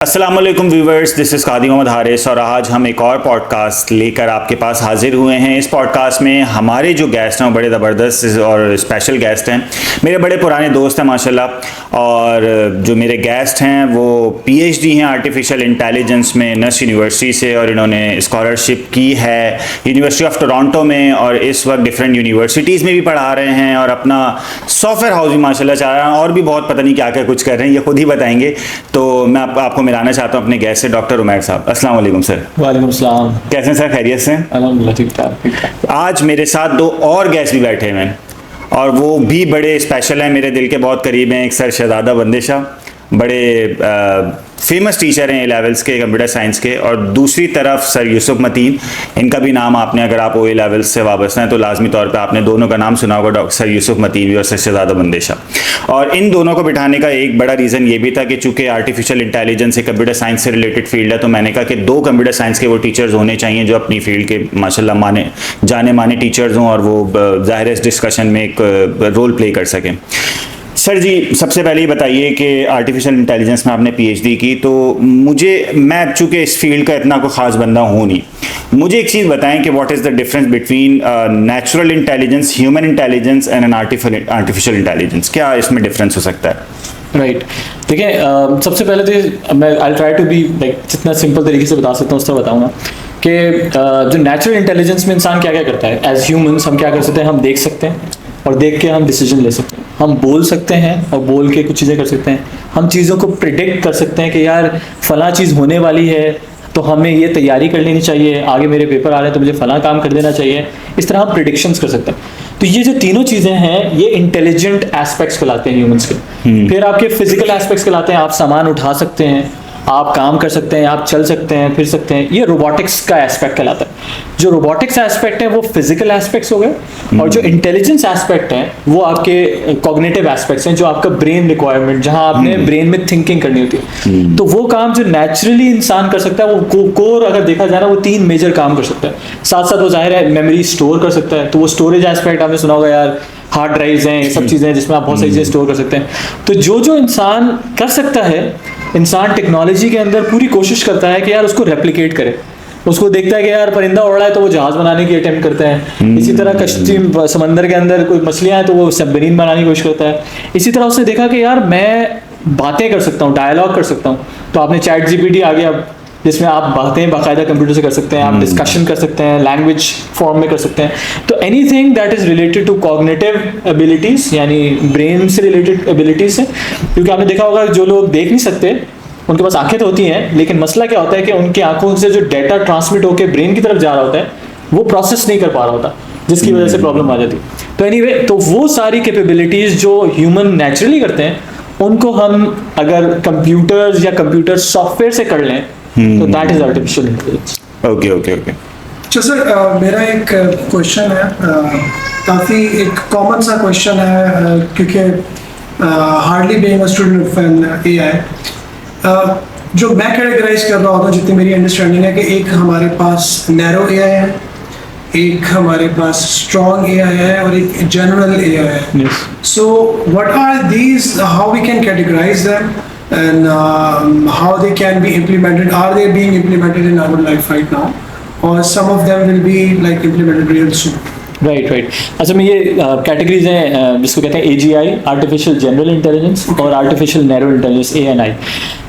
अस्सलाम वालेकुम viewers, this is कादी मोहम्मद हारिस और आज हम एक और पॉडकास्ट लेकर आपके पास हाजिर हुए हैं। इस पॉडकास्ट में हमारे जो गेस्ट हैं वो बड़े ज़बरदस्त और स्पेशल गेस्ट हैं, मेरे बड़े पुराने दोस्त हैं माशाल्लाह। और जो मेरे गेस्ट हैं वो पीएचडी हैं आर्टिफिशियल इंटेलिजेंस में नस यूनिवर्सिटी से, और इन्होंने स्कॉलरशिप की है यूनिवर्सिटी ऑफ टोरंटो में, और इस वक्त डिफरेंट यूनिवर्सिटीज़ में भी पढ़ा रहे हैं और अपना सॉफ्टवेयर हाउस भी माशाल्लाह चला रहे हैं, और भी बहुत पता नहीं क्या क्या कुछ कर रहे हैं, ये खुद ही बताएंगे। तो मैं आपको मिलाना चाहता हूँ अपने गेस्ट से, डॉक्टर उमैर साहब। अस्सलाम वालेकुम सर। वालेकुम सलाम। कैसे हैं सर, खैरियत से? अल्हम्दुलिल्लाह ठीक ठाक। आज मेरे साथ दो और गेस्ट भी बैठे हैं और वो भी बड़े स्पेशल हैं, मेरे दिल के बहुत करीब हैं। एक सर शहजादा बंदे शाह, बड़े फेमस टीचर हैं ए लेवल्स के कंप्यूटर साइंस के, और दूसरी तरफ सर यूसुफ मतीन। इनका भी नाम आपने, अगर आप ए लेवल्स से वाबस्ता हैं तो लाजमी तौर पे आपने दोनों का नाम सुना होगा, डॉक्टर सर यूसुफ मतीन भी और सर शहजादा बंदे शाह। और इन दोनों को बिठाने का एक बड़ा रीज़न ये भी था कि चूंकि आर्टिफिशियल इंटेलिजेंस एक कंप्यूटर साइंस से रिलेटेड फील्ड है, तो मैंने कहा कि दो कंप्यूटर साइंस के वो टीचर्स होने चाहिए जो अपनी फील्ड के माशाल्लाह जाने माने टीचर्स हों, और वो ज़ाहिर है इस डिस्कशन में एक रोल प्ले कर सकें। सर जी, सबसे पहले ये बताइए कि आर्टिफिशियल इंटेलिजेंस में आपने पीएचडी की, तो मैं चूँकि इस फील्ड का इतना कोई ख़ास बंदा हूँ नहीं, मुझे एक चीज़ बताएं कि what is the difference between natural intelligence, human intelligence and an artificial intelligence. क्या इसमें डिफरेंस हो सकता है? राइट, देखिए सबसे पहले तो मैं I try to be like जितना सिंपल तरीके से बता सकता हूँ उस तरह बताऊँगा कि जो नेचुरल इंटेलिजेंस में इंसान क्या क्या करता है। एज ह्यूमंस हम क्या कर सकते हैं, हम देख सकते हैं और देख के हम डिसीजन ले सकते हैं, हम बोल सकते हैं और बोल के कुछ चीज़ें कर सकते हैं, हम चीज़ों को प्रिडिक्ट कर सकते हैं कि यार फला चीज़ होने वाली है तो हमें ये तैयारी कर लेनी चाहिए, आगे मेरे पेपर आ रहे हैं तो मुझे फला काम कर देना चाहिए। इस तरह हम प्रिडिक्शंस कर सकते हैं। तो ये जो तीनों चीज़ें हैं ये इंटेलिजेंट एस्पेक्ट्स कहलाते हैं ह्यूमंस के। फिर आपके फिजिकल एस्पेक्ट्स कहलाते हैं, आप सामान उठा सकते हैं, आप काम कर सकते हैं, आप चल सकते हैं, फिर सकते हैं। ये रोबोटिक्स का एस्पेक्ट कहलाता है। जो रोबोटिक्स एस्पेक्ट है वो फिजिकल एस्पेक्ट्स हो गए, और जो इंटेलिजेंस एस्पेक्ट है वो आपके कॉग्निटिव एस्पेक्ट्स हैं, जो आपका ब्रेन रिक्वायरमेंट, जहां आपने ब्रेन में थिंकिंग करनी होती है। तो वो काम जो नेचुरली इंसान कर सकता है, वो कोर अगर देखा जाए ना, वो तीन मेजर काम कर सकता है। साथ साथ वो जाहिर है मेमोरी स्टोर कर सकता है, तो वो स्टोरेज एस्पेक्ट आपने सुना होगा यार, हार्ड ड्राइव्स हैं, ये सब चीज़ें हैं जिसमें आप बहुत सारी चीज़ें स्टोर कर सकते हैं। तो जो इंसान कर सकता है, इंसान टेक्नोलॉजी के अंदर पूरी कोशिश करता है कि यार उसको रेप्लिकेट करे। उसको देखता है कि यार परिंदा उड़ रहा है तो वो जहाज बनाने की अटेम्प्ट करता है। इसी तरह कश्ती समंदर के अंदर कोई मछलियां हैं तो वो सबमरीन बनाने की कोशिश करता है। इसी तरह उसने देखा कि यार मैं बातें कर सकता हूँ, डायलॉग कर सकता हूँ, तो आपने चैट जीपीटी आ गया जिसमें आप बातें बाकायदा कंप्यूटर से कर सकते हैं, आप डिस्कशन कर सकते हैं, लैंग्वेज फॉर्म में कर सकते हैं। तो anything that is related to cognitive abilities, यानी ब्रेन से रिलेटेड एबिलिटीज है। क्योंकि आपने देखा होगा जो लोग देख नहीं सकते उनके पास आंखें तो होती हैं, लेकिन मसला क्या होता है कि उनकी आंखों से जो डेटा ट्रांसमिट होकर ब्रेन की तरफ जा रहा होता है वो प्रोसेस नहीं कर पा रहा होता, जिसकी वजह से प्रॉब्लम आ जाती है। तो एनीवे, तो वो सारी कैपेबिलिटीज जो ह्यूमन नेचुरली करते हैं, उनको हम अगर कंप्यूटर्स या कंप्यूटर सॉफ्टवेयर से कर लें तो that is artificial intelligence. Okay okay okay. अच्छा सर, मेरा एक क्वेश्चन है, काफ़ी एक कॉमन सा क्वेश्चन है, क्योंकि hardly being a student of an AI, जो मैं कैटेगराइज कर रहा होता हूँ, जितनी मेरी अंडरस्टैंडिंग है कि एक हमारे पास नैरो एआई है, एक हमारे पास स्ट्रॉन्ग एआई है और एक जनरल एआई है। So what are these, how we can categorise them and how they can be implemented? Are they being implemented in our life right now, or some of them will be like implemented real soon? Right. अच्छा, मैं ये categories हैं जिसको कहते हैं AGI, artificial general intelligence, और artificial narrow intelligence, ANI।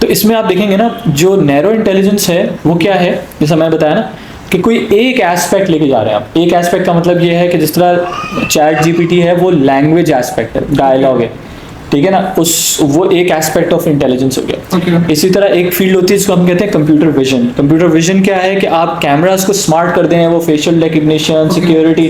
तो इसमें आप देखेंगे ना, जो नैरो इंटेलिजेंस है वो क्या है, जैसा मैं बताया ना कि कोई एक एस्पेक्ट लेके जा रहे हैं आप। एक एस्पेक्ट का मतलब ये है कि जिस तरह चैट जीपीटी है वो लैंग्वेज एस्पेक्ट है, डायलॉग है, ठीक है ना, वो एक एस्पेक्ट ऑफ इंटेलिजेंस हो गया। इसी तरह एक फील्ड होती है जिसको हम कहते हैं कंप्यूटर विजन। कंप्यूटर विजन क्या है कि आप कैमरास को स्मार्ट कर दें, वो फेशियल रिकग्निशन, सिक्योरिटी,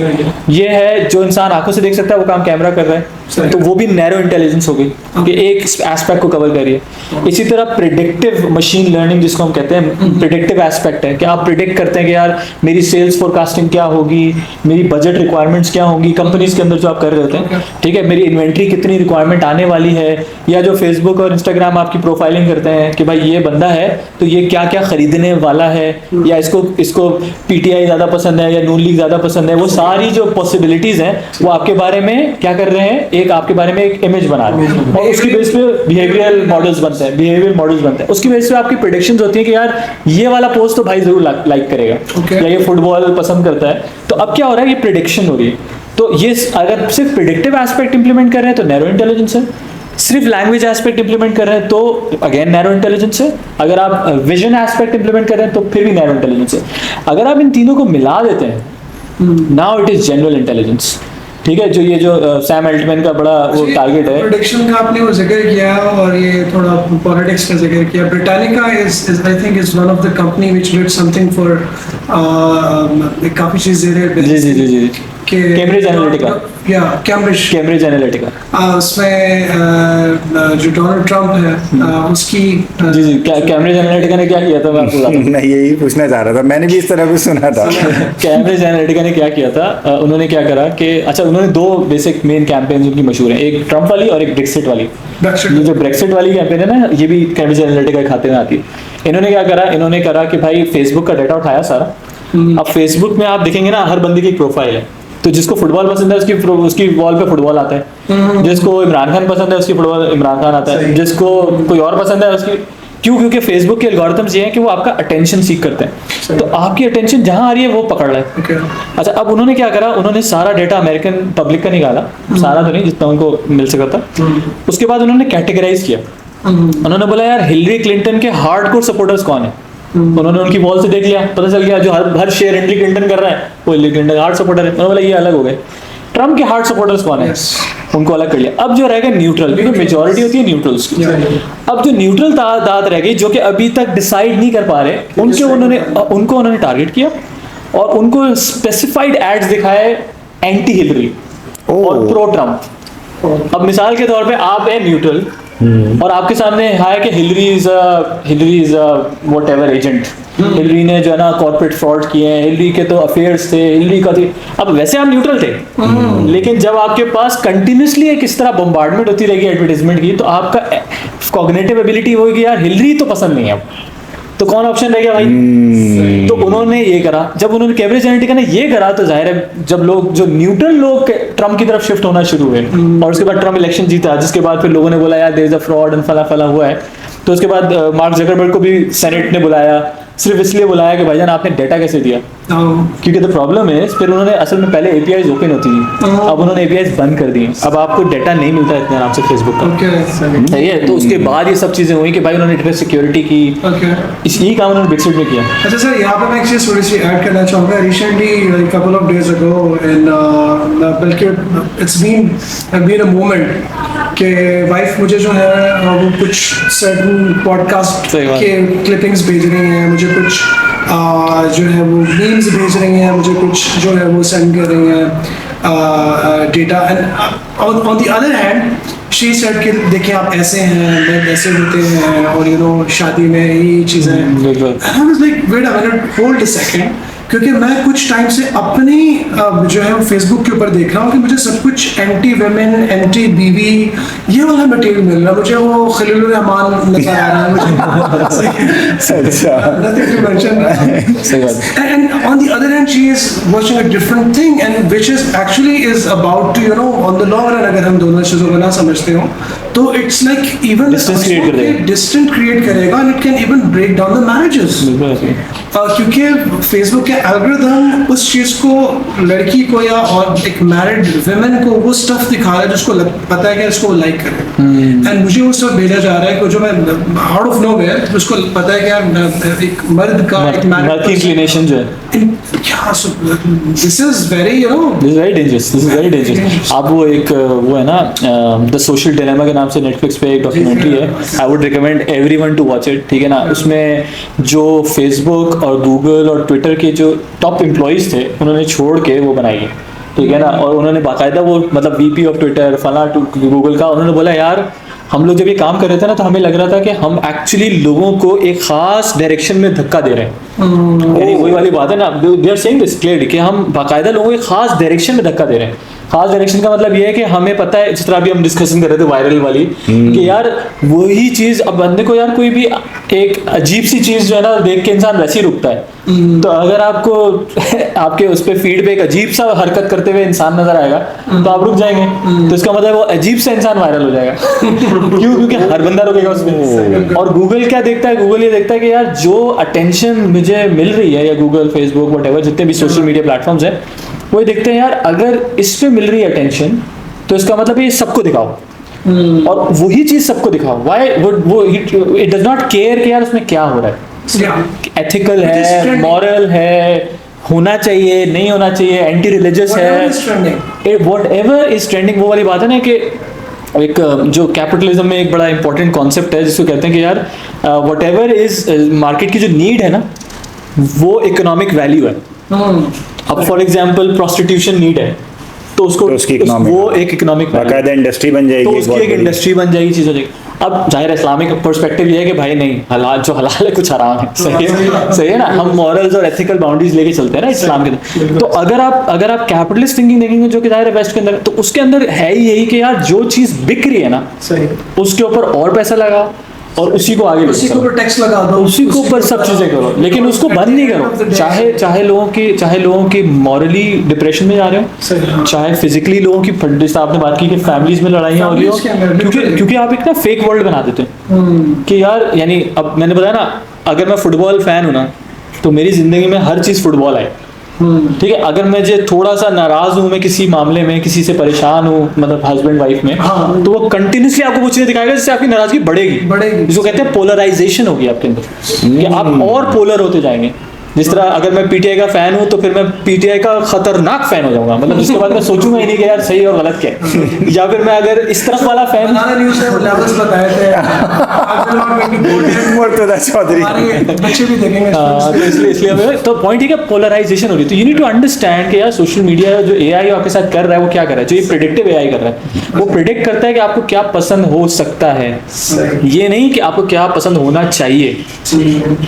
ये है जो इंसान आंखों से देख सकता है वो काम कैमरा कर रहा है, तो वो भी नैरो इंटेलिजेंस हो गई कि एक एस्पेक्ट को कवर करिए। इसी तरह प्रिडिक्टिव मशीन लर्निंग जिसको हम कहते हैं, प्रिडिक्टिव एस्पेक्ट है कि आप प्रिडिक्ट करते हैं कि यार मेरी सेल्स फोरकास्टिंग क्या होगी, मेरी बजट रिक्वायरमेंट्स क्या होंगी कंपनीज के अंदर जो आप कर रहे होते हैं, ठीक है, मेरी इन्वेंट्री कितनी रिक्वायरमेंट आने वाली है, या जो फेसबुक और इंस्टाग्राम आपकी प्रोफाइलिंग करते हैं कि भाई ये बंदा है तो ये क्या क्या खरीदने वाला है, या इसको पीटीआई ज़्यादा पसंद है या नून लीग ज़्यादा पसंद है, वो सारी जो पॉसिबिलिटीज़ हैं वो आपके बारे में क्या कर रहे हैं, एक आपके बारे में एक इमेज बना रहे हैं और उसकी बेस पे बिहेवियरल मॉडल्स बनते हैं, उसकी बेस पे आपकी प्रेडिक्शंस होती है कि यार ये वाला पोस्ट तो भाई जरूर लाइक करेगा या ये फुटबॉल पसंद करता है। तो अब क्या हो रहा है, ये प्रेडिक्शन हो रही है। तो ये अगर सिर्फ प्रेडिक्टिव एस्पेक्ट इंप्लीमेंट कर रहे हैं तो नैरो इंटेलिजेंस है, सिर्फ लैंग्वेज एस्पेक्ट इंप्लीमेंट कर रहे हैं तो अगेन नैरो इंटेलिजेंस है, अगर आप विजन एस्पेक्ट इंप्लीमेंट कर रहे हैं तो फिर भी नैरो इंटेलिजेंस है। अगर आप इन तीनों को मिला देते हैं, now it is general intelligence. ठीक है, जो ये जो सैम अल्टमैन का बड़ा वो टारगेट है। प्रेडिक्शन का आपने वो जिक्र किया और ये थोड़ा पॉलिटिक्स का जिक्र किया। Britannica is I think is one of the company which did something for काफी चीजें दे रहे हैं। जी कैम्ब्रिज एनालिटिका, या कैम्ब्रिज एनालिटिका, उसमें जो डोनाल्ड ट्रम्प है उसकी जी कैम्ब्रिज एनालिटिका ने क्या किया था, मैं आपको बताता हूं। मैं यही पूछना चाह रहा था, मैंने भी इस तरह कुछ सुना था। कैम्ब्रिज एनालिटिका ने क्या किया था, उन्होंने क्या करा कि अच्छा उन्होंने दो बेसिक मेन कैंपेन्स उनकी मशहूर हैं, एक ट्रम्प वाली और एक ब्रेक्सिट वाली। ये जो ब्रेक्सिट वाली कैंपेन है ना, ये भी कैम्ब्रिज एनालिटिका के खाते में आती है। इन्होंने क्या करा, इन्होंने करा कि भाई फेसबुक का डाटा उठाया सारा। अब फेसबुक में आप देखेंगे ना, हर बंदे की एक प्रोफाइल है, तो जिसको फुटबॉल पसंद है उसकी वॉल पे फुटबॉल आता है, जिसको इमरान खान पसंद है उसकी फुटबॉल इमरान खान आता है, जिसको कोई और पसंद है उसकी। क्यों? क्योंकि फेसबुक के एल्गोरिथम्स ये हैं कि वो आपका अटेंशन सीख करते हैं, तो आपकी अटेंशन जहां आ रही है वो पकड़ रहा है। अच्छा, अब उन्होंने क्या करा, उन्होंने सारा डेटा अमेरिकन पब्लिक का निकाला, सारा तो नहीं जितना उनको मिल सका था। उसके बाद उन्होंने कैटेगराइज किया, उन्होंने बोला यार हिलरी क्लिंटन के हार्डकोर सपोर्टर्स कौन है। उन्होंने उनकी वॉल से देख लिया, पता चल गया जो हर शेयर हिलरी क्लिंटन कर रहा है वो हिलरी क्लिंटन हार्ड सपोर्टर है। उन्होंने बोला ये अलग हो गए। ट्रम्प के हार्ड सपोर्टर्स कौन है, उनको अलग कर लिया। अब जो रहेगा न्यूट्रल, क्योंकि मेजॉरिटी होती है न्यूट्रल्स की। अब जो न्यूट्रल दांत रह गई, जो कि अभी तक डिसाइड नहीं कर पा रहे, उनको उन्होंने टारगेट किया और उनको स्पेसिफाइड एड्स दिखाए एंटी हिलरी और प्रो ट्रम्प। अब मिसाल के तौर पे आप है न्यूट्रल और आपके सामने है कि Hillary is whatever agent, Hillary ने जो है ना कॉर्पोरेट फ्रॉड किए हैं, हिलरी के तो अफेयर्स थे, हिलरी का थी। अब वैसे आप न्यूट्रल थे, लेकिन जब आपके पास कंटिन्यूसली एक इस तरह बम्बार्डमेंट होती रहेगी एडवर्टाइजमेंट की, तो आपका कॉग्निटिव एबिलिटी होगी यार हिलरी तो पसंद नहीं है, अब तो कौन ऑप्शन रह गया भाई। तो उन्होंने ये करा, जब उन्होंने कैम्ब्रिज एनालिटिका ने ये करा, तो जाहिर है जब लोग जो न्यूट्रल लोग ट्रम्प की तरफ शिफ्ट होना शुरू हुए और उसके बाद ट्रम्प इलेक्शन जीता, जिसके बाद फिर लोगों ने बोला यार there is a fraud and फला हुआ है। तो उसके बाद मार्क जकरबर्ग को भी सेनेट ने बुलाया, सिर्फ इसलिए बुलाया कि भाईजान आपने डेटा कैसे दिया, क्योंकि द प्रॉब्लम है फिर उन्होंने असल में पहले एपीआईज ओपन होती थी, अब उन्होंने एपीआईज बंद कर दिए, अब आपको डेटा नहीं मिलता इतने आराम से फेसबुक का। सही है, तो उसके बाद ये सब चीजें हुई कि भाई उन्होंने डेटा सिक्योरिटी की, यही काम उन्होंने ब्रेक्सिट में किया। अच्छा सर, यहाँ पे मैं एक चीज़ थोड़ी सी ऐड करना चाहूँगा। Recently couple of days ago बल्कि इट्स बीन अ मोमेंट कि वाइफ मुझे जो है वो कुछ सर्टन पॉडकास्ट के क्लिपिंग्स भेज रही हैं, मुझे कुछ जो है वो मीम्स भेज रही हैं, मुझे कुछ जो है वो सेंड कर रही हैं data. And on the other hand she said कि देखिए आप ऐसे हैं, लोग ऐसे होते हैं और यू नो शादी में ये चीज़ें। And I was like wait a minute, hold a second, क्योंकि मैं कुछ टाइम से अपनी जो है फेसबुक के ऊपर देख रहा हूँ कि मुझे सब कुछ एंटी वेमेन, एंटी बीवी ये वाला मटेरियल मिल रहा है। मुझे वो खलील रहमान नजर आ रहा है मुझे। अच्छा, nothing to mention. And on the other hand, she is watching a different thing, and which is actually is about to, you know, on the long run अगर हम दोनों चीज़ों को ना समझते हो तो it's like even distant create करेगा and it can even break down the marriages. क्योंकि फेसबुक के एल्गोरिथम उस चीज को, लड़की को या और एक मैरिड वुमेन को वो स्टफ दिखा रहा है जिसको पता है कि इसको लाइक करे, एंड मुझे वो सब भेजा जा रहा है जो मैं आउट ऑफ नोवेयर उसको पता है कि यार एक मर्द का एक मैरिड इंक्लिनेशन जो है क्या, this is very, you know, this is very dangerous. आप वो एक वो है ना द सोशल डिलेमा के नाम से नेटफ्लिक्स पे एक डॉक्यूमेंट्री है, I would recommend everyone to watch it. ठीक है ना, उसमें जो फेसबुक और गूगल और ट्विटर के जो टॉप एम्प्लॉइज थे उन्होंने छोड़ के वो बनाई है, ठीक है ना, और उन्होंने बाकायदा वो मतलब वीपी ऑफ ट्विटर फला गूगल का, उन्होंने बोला यार हम लोग जब ये काम कर रहे थे ना तो हमें लग रहा था कि हम एक्चुअली लोगों को एक खास डायरेक्शन में धक्का दे रहे हैं। यानी वही वाली बात है ना, they are saying this clearly कि हम बाकायदा लोगों को एक खास डायरेक्शन में धक्का दे रहे हैं। खास डायरेक्शन का मतलब ये है कि हमें पता है, जिस तरह अभी हम डिस्कशन कर रहे थे वायरल वाली, कि यार वही चीज अब बंदे को यार कोई भी एक अजीब सी चीज जो है ना देख के इंसान वैसे ही रुकता है। तो अगर आपको आपके उस पे फीड पे एक अजीब सा हरकत करते हुए इंसान नजर आएगा तो आप रुक जाएंगे। तो इसका मतलब वो अजीब सा इंसान वायरल हो जाएगा। क्यों? क्योंकि हर बंदा रुकेगा उसमें। और गूगल क्या देखता है? गूगल ये देखता है कि यार जो अटेंशन मुझे मिल रही है, या गूगल, फेसबुक, व्हाटएवर जितने भी सोशल मीडिया प्लेटफॉर्म्स हैं, वो देखते हैं यार अगर इस पे मिल रही है अटेंशन तो इसका मतलब ये सबको दिखाओ, और वही चीज सबको दिखाओ। व्हाई वो इट डज नॉट केयर कि यार उसमें क्या हो रहा है, एथिकल है, मॉरल है, होना चाहिए, नहीं होना चाहिए, एंटी रिलीजियस है, व्हाटएवर इज ट्रेंडिंग। वो वाली बात है ना कि एक जो कैपिटलिज्म में एक बड़ा इंपॉर्टेंट कॉन्सेप्ट है जिसको कहते हैं कि यार व्हाटएवर इज मार्केट की जो नीड है ना वो इकोनॉमिक वैल्यू है। अब फॉर एग्जांपल प्रोस्टिट्यूशन नीड है तो उसको वो एक इकोनॉमिक बाकायदा इंडस्ट्री बन जाएगी, तो उसकी एक इंडस्ट्री बन जाएगी, चीज हो जाएगी। अब जाहिर इस्लामिक पर्सपेक्टिव ये है कि भाई नहीं, हलाल जो हलाल है कुछ हराम है, सही है ना, हम मॉरल्स और एथिकल बाउंड्रीज लेके चलते हैं ना इस्लाम के अंदर। तो अगर आप कैपिटलिस्ट थिंकिंग देखेंगे जो कि जाहिर है वेस्ट के अंदर, तो उसके अंदर है ही यही कि यार जो चीज बिक रही है ना उसके ऊपर और पैसा लगाओ और उसी को आगे, उसी के ऊपर टैक्स लगा दो, उसी के ऊपर सब चीजें करो, लेकिन उसको बंद नहीं करो। चाहे लोगों की मॉरली डिप्रेशन में जा रहे हो, चाहे फिजिकली लोगों की, जैसे आपने बात की कि फैमिलीज में लड़ाइयाँ हो रही हो, क्योंकि आप एक ना फेक वर्ल्ड बना देते हैं कि यार, यानी अब मैंने बताया ना, अगर मैं फुटबॉल फैन हूँ ना तो मेरी जिंदगी में हर चीज फुटबॉल है, ठीक है। अगर मैं जो थोड़ा सा नाराज हूँ, मैं किसी मामले में किसी से परेशान हूँ, मतलब हस्बैंड वाइफ में, तो वो कंटिन्यूसली आपको कुछ नहीं दिखाएगा जिससे आपकी नाराजगी बढ़ेगी। जिसको कहते हैं पोलराइजेशन होगी आपके अंदर, कि आप और पोलर होते जाएंगे। जिस तरह अगर मैं पीटीआई का फैन हूं तो फिर मैं पीटीआई का खतरनाक फैन हो जाऊंगा, मतलब उसके बाद मैं सोचूंगा ही नहीं कि यार सही और गलत क्या है। या फिर मैं अगर इस तरफ वाला फैन, लेवल्स बताए थे बच्चे भी देखेंगे, तो इसलिए हमें तो पॉइंट है कि पोलराइजेशन हो रही है। तो यू नीड टू अंडरस्टैंड कि यार सोशल मीडिया जो एआई आपके साथ कर रहा है वो क्या कर रहा है। जो ये प्रेडिक्टिव एआई कर रहा है वो प्रेडिक्ट करता है कि आपको क्या पसंद हो सकता है, ये नहीं कि आपको क्या पसंद होना चाहिए।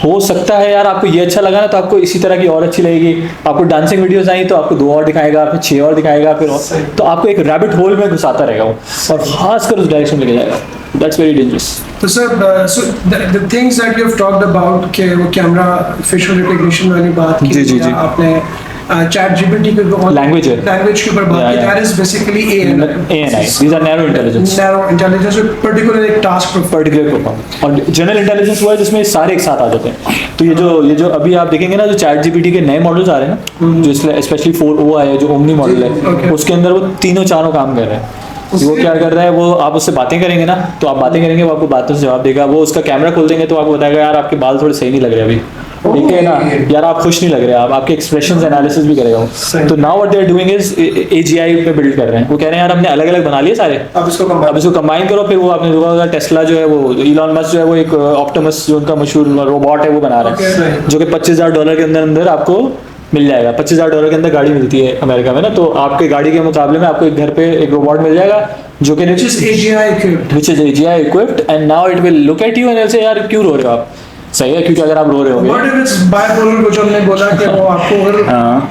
हो सकता है यार आपको ये अच्छा लगा ना तो आपको इसी तरह की और अच्छी लगेगी, आपको डांसिंग वीडियोस आई तो आपको 2 और दिखाएगा, फिर 6 और दिखाएगा, फिर और, तो आपको एक रैबिट होल में घुसाता रहेगा वो, और खासकर उस डायरेक्शन में लेके जाएगा। That's very dangerous. तो sir, so the things that you have talked about कि वो कैमरा फेशियल रिकॉग्निशन वाली बात की, जी। आपने चैट जीपीटी के लैंग्वेज के ऊपर बात की, that is basically ANI. These are narrow intelligence. Particular एक टास्क पर्टिकुलर, और जनरल इंटेलिजेंस हुआ है जिसमें सारे एक साथ आ जाते हैं। तो ये जो अभी आप देखेंगे ना, जो चैट जीपीटी के नए मॉडल्स आ रहे हैं ना, जो स्पेशली 4o आया है, जो ओमनी मॉडल है, उसके अंदर वो तीनों चारों काम कर रहे हैं। वो क्या कर रहा है, वो आप उससे बातें करेंगे ना, तो आप बातें करेंगे, वो आपको बातों से जवाब देगा। वो उसका कैमरा खोल देंगे तो आपको बताएगा यार आपके बाल थोड़े सही नहीं लग रहे अभी, ठीक है ना, यार आप खुश नहीं लग रहे, आप आपके एक्सप्रेशंस एनालिसिस भी करेगा वो। तो now what they are doing is AGI पे बिल्ड कर रहे हैं। वो कह रहे हैं यार हमने अलग अलग बना लिए सारे, अब इसको कंबाइन करो। फिर वो आपने देखा होगा टेस्ला जो है, वो इलॉन मस्क जो है, वो एक ऑप्टिमस जो उनका मशहूर रोबोट है वो बना रहा है, जो कि $25,000 के अंदर आपको मिल जाएगा। $25,000 के अंदर गाड़ी मिलती है अमेरिका में ना, तो आपके गाड़ी के मुकाबले में आपको एक घर पे एक रोबोट मिल जाएगा जो कि which is AGI equipped and now it will look at you and say यार क्यों रो रहे हो आप, सही है, क्योंकि अगर आप रो रहे होगे, what if it's bipolar, कुछ हमने बोला कि वो आपको अगर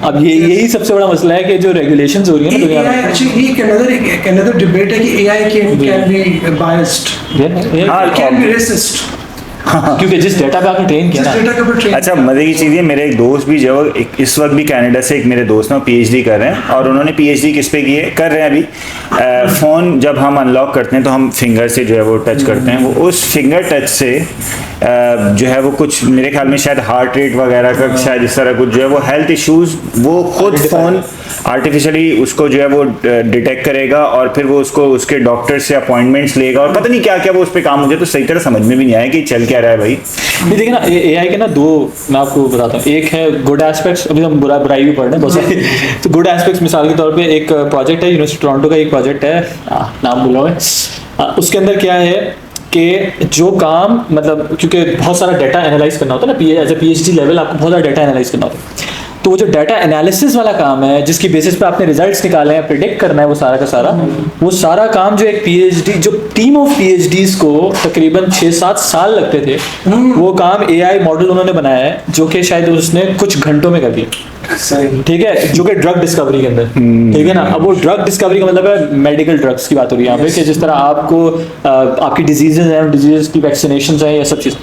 अब यही सबसे बड़ा मसला है कि जो रेगुलेशंस हो रही है ना दुनिया में। actually another debate है कि AI can be biased, can be racist, क्योंकि जिस डेटा पे आपने ट्रेन किया ना। अच्छा, मजे की चीज़ है, मेरे एक दोस्त भी जो इस वक्त भी कनाडा से एक मेरे दोस्त हैं, पीएचडी कर रहे हैं, और उन्होंने पीएचडी किस पे की है, कर रहे हैं अभी, फ़ोन जब हम अनलॉक करते हैं तो हम फिंगर से जो है वो टच करते हैं, वो उस फिंगर टच से जो है वो कुछ मेरे ख्याल में शायद हार्ट रेट वगैरह का शायद इस तरह कुछ जो है वो हेल्थ इश्यूज वो खुद फ़ोन आर्टिफिशियली उसको जो है वो डिटेक्ट करेगा, और फिर वो उसको उसके डॉक्टर से अपॉइंटमेंट्स लेगा, और पता नहीं क्या क्या वो उस पर काम हो जाए। तो सही तरह समझ में भी नहीं आया कि चल क्या रहा है भाई। ये देखिए ना, एआई के ना दो मैं आपको बताता हूँ। एक है गुड एस्पेक्ट्स, अभी हम बुराई भी पढ़ रहे हैं बहुत सारे। तो गुड एस्पेक्ट्स मिसाल के तौर पे एक प्रोजेक्ट है यूनिवर्सिटी टोरंटो का, एक प्रोजेक्ट है, नाम भूला मैं, उसके अंदर क्या है कि जो काम, मतलब क्योंकि बहुत सारा डाटा एनालाइज करना होता है ना, एज ए पीएचडी लेवल आपको बहुत सारा डाटा एनालाइज करना होता है। तो वो जो डाटा एनालिसिस वाला काम है, जिसकी बेसिस पे आपने रिजल्ट्स निकाले हैं, प्रिडिक्ट करना है वो सारा का सारा, वो सारा काम जो एक पीएचडी, जो टीम ऑफ पीएचडीज को तकरीबन 6-7 साल लगते थे, वो काम एआई मॉडल उन्होंने बनाया है जो कि शायद उसने कुछ घंटों में कर दिया। ठीक है, जो कि ड्रग डिस्कवरी के अंदर, ठीक है ना। अब वो ड्रग डिस्कवरी का मतलब है मेडिकल ड्रग्स की बात हो रही है यहाँ पे, कि जिस तरह आपको आपकी डिजीजेज हैं, डिजीज की वैक्सीनेशन हैं, ये सब चीज़,